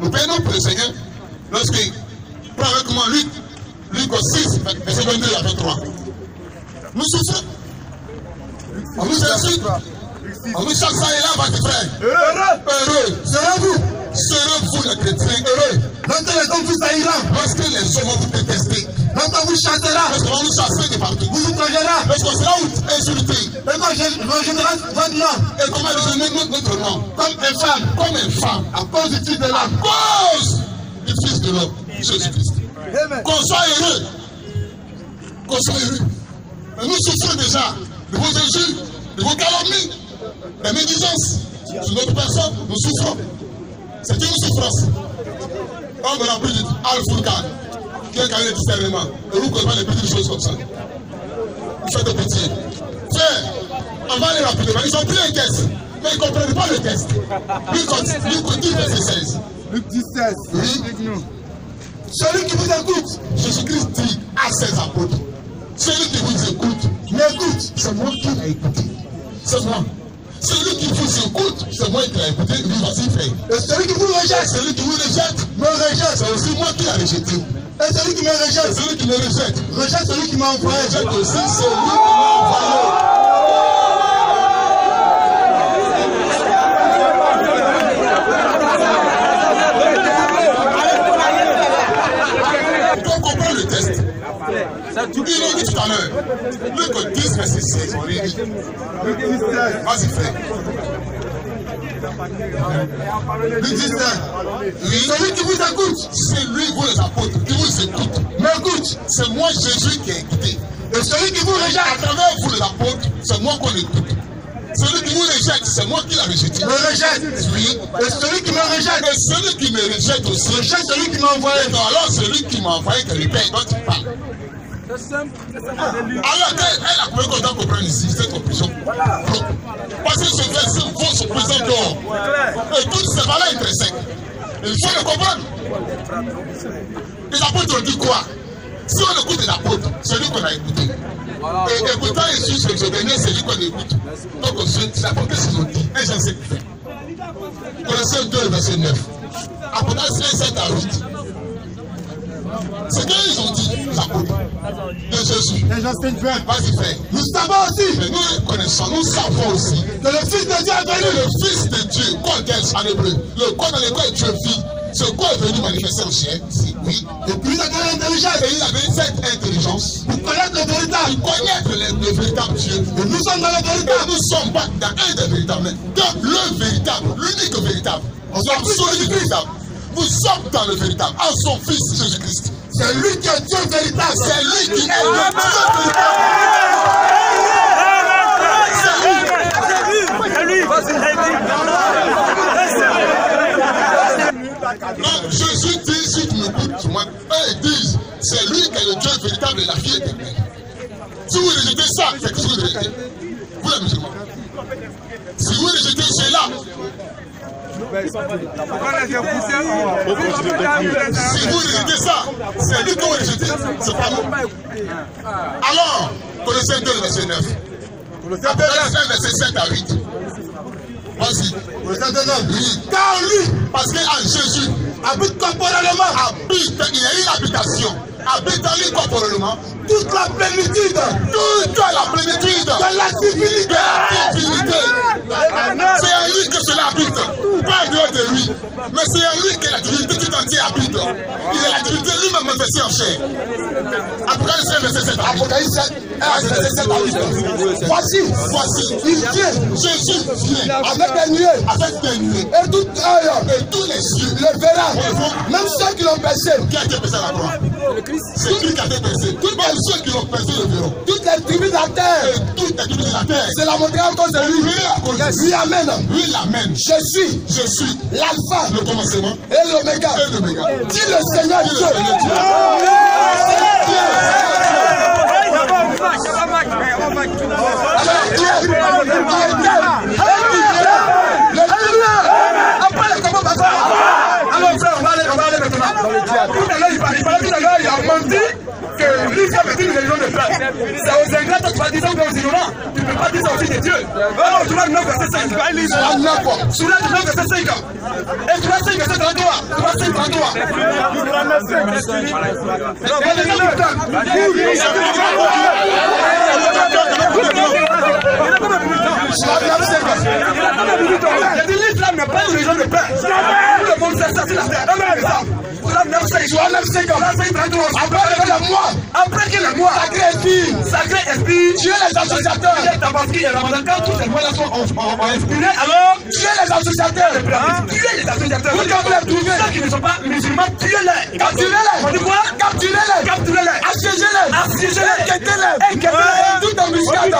Nous payons pour le Seigneur. Lorsqu'il prend avec moi Luc 6, verset 22 à 23. Nous souffrons. On nous insulte. On nous chaque ça et là, votre frère. Heureux. Serez-vous les chrétiens heureux? Lorsque les hommes vous haïront. Lorsque les hommes vont vous détester. Lorsqu'on vous chassera. Lorsqu'on vous chasser de partout. Vous outragera. Lorsqu'on sera insulté. Et quand je rejetterai votre nom. Et comment je notre nom? Comme une femme. À cause du Fils de l'homme. À cause du Fils de l'homme. Jésus-Christ. Qu'on soit heureux. Qu'on soit heureux. Mais nous souffrons déjà de vos injures, de vos calomnies, des médisances sur notre personne. Nous souffrons. C'est une souffrance. On me l'a pris du Al-Fourkan, qui est un carré de discernement. Et vous ne connaissez pas les petites choses comme ça. Vous faites de pitié. Frère, on va aller rapidement. Ils ont pris un test, mais ils ne comprennent pas le test. Lui continue verset 16. Luc 17. Oui. Celui qui vous écoute, Jésus-Christ dit à ses apôtres, celui qui vous écoute, m'écoute, c'est moi qui l'ai écouté. C'est moi. Celui qui vous écoute, c'est moi qui l'ai écouté, lui vas-y frère. Et celui qui vous rejette, celui qui vous rejette, me rejette, c'est aussi moi qui l'ai rejeté. Et celui qui me rejette, celui qui me rejette, rejette celui qui m'a envoyé, rejette aussi celui qui m'a envoyé. Il l'a dit tout à l'heure. Luc 10, verset 16. Vas-y, frère. Luc 10, oui. Celui qui vous écoute, c'est lui, vous les apôtres, qui vous écoute. M'écoute, c'est moi, Jésus, qui ai écouté. Et celui qui vous rejette, à travers vous les apôtres, c'est moi qu'on écoute. Celui qui vous rejette, c'est moi qui l'a rejeté. Me rejette, oui. Et celui qui me rejette, et celui qui me rejette aussi, rejette celui qui m'a envoyé. Alors, celui qui m'a envoyé, que le Père dont il parle. Alors, elle a combien de temps qu'on prend ici, cette conclusion? Parce que ce verset vaut son présent dehors. Et toutes ces valeurs intrinsèques. Il faut le comprendre. Les apôtres ont dit quoi? Si on écoute les apôtres, c'est lui qu'on a écouté. Et écoutant Jésus, ce dernier, c'est lui qu'on écoute. Donc, c'est apporté ce qu'ils ont dit. Et j'en sais plus. Colossiens 2, verset 9. Apôtres 7 à 8. C'est qu'ils ont dit, les apôtres de Jésus. Vas-y, frère. Nous savons aussi. Mais nous connaissons, nous savons aussi que le Fils de Dieu est venu. Le Fils de Dieu, quoi qu'est-ce en hébreu? Le quoi dans lequel Dieu vit. Ce quoi est venu manifester au ciel, oui. Et puis il a donné l'intelligence. Et il avait cette intelligence pour connaître le véritable. Pour connaître le véritable Dieu. Et nous sommes dans le véritable. Et nous sommes pas dans un des véritables. Dans le véritable, l'unique véritable. Nous sommes sur le véritable. Nous sommes dans le véritable. En son Fils Jésus-Christ. C'est lui qui est Dieu véritable. C'est lui qui est le Dieu véritable. C'est lui. Donc Jésus dit, si tu m'écoutes, moi, eux ils disent, c'est lui qui est le Dieu véritable et la vie éternelle. Si vous rejetez ça, c'est que vous rejetez. Vous les musulmans. Si vous rejetez cela, si vous rejetez ça, c'est lui que vous rejetez, c'est pas nous. Alors, Colossiens 2, verset 9. Colossiens 2, verset 7 à 8. Vas-y. Oui. Car lui, parce qu'en Jésus, habite corporellement, il y a une habitation, habite en lui corporellement, toute la plénitude, toute la plénitude de la divinité. C'est en lui que cela habite, pas en dehors de lui, mais c'est en lui que la divinité tout entière habite. Il est la divinité lui-même manifestée en chair. Apocalypse 7, verset 7. Apocalypse 7, verset 7 à 8. Voici, il vient, Jésus vient avec des nuées, et tout œil, et tous les yeux le verront, même ceux qui l'ont percé. Qui a été percé à la croix? C'est lui qui a été percé. Même ceux qui l'ont percé le verront. Toutes les tribus de la terre, et toutes les tribus de la terre, c'est la montée à cause de lui. Lui amène. Lui l'amène. Je suis l'alpha, le commencement, et l'oméga. Dis le Seigneur Dieu. Alors frère, on va aller maintenant. Tout à l'heure, il a menti que lui, ça veut dire une religion de peur. C'est aux ingrats que tu vas dire ça aux ignorants. Tu ne peux pas dire ça aussi des dieux. Alors, tu vas 9 verset 5. Sur là, 9 verset 5. Et tu vas 5 verset 33. Tu vas 5 33. Il dit l'islam n'est pas une religion de paix. Tout le monde sait ça sur la terre. Après qu'il est moi, sacré esprit tuer les associateurs. Parce qu'il y a Ramadan, quand tous ces mots-là sont inspirés, alors tuer les associateurs. Tuer les associateurs. Vous quand vous les trouvez, ceux qui ne sont pas musulmans, tuez-les. Capturez-les. On dit quoi? Capturez-les. Capturez-les. Assiégez-les. Assiégez-les. Inquiétez-les. Inquiétez-les. Tout en muscade.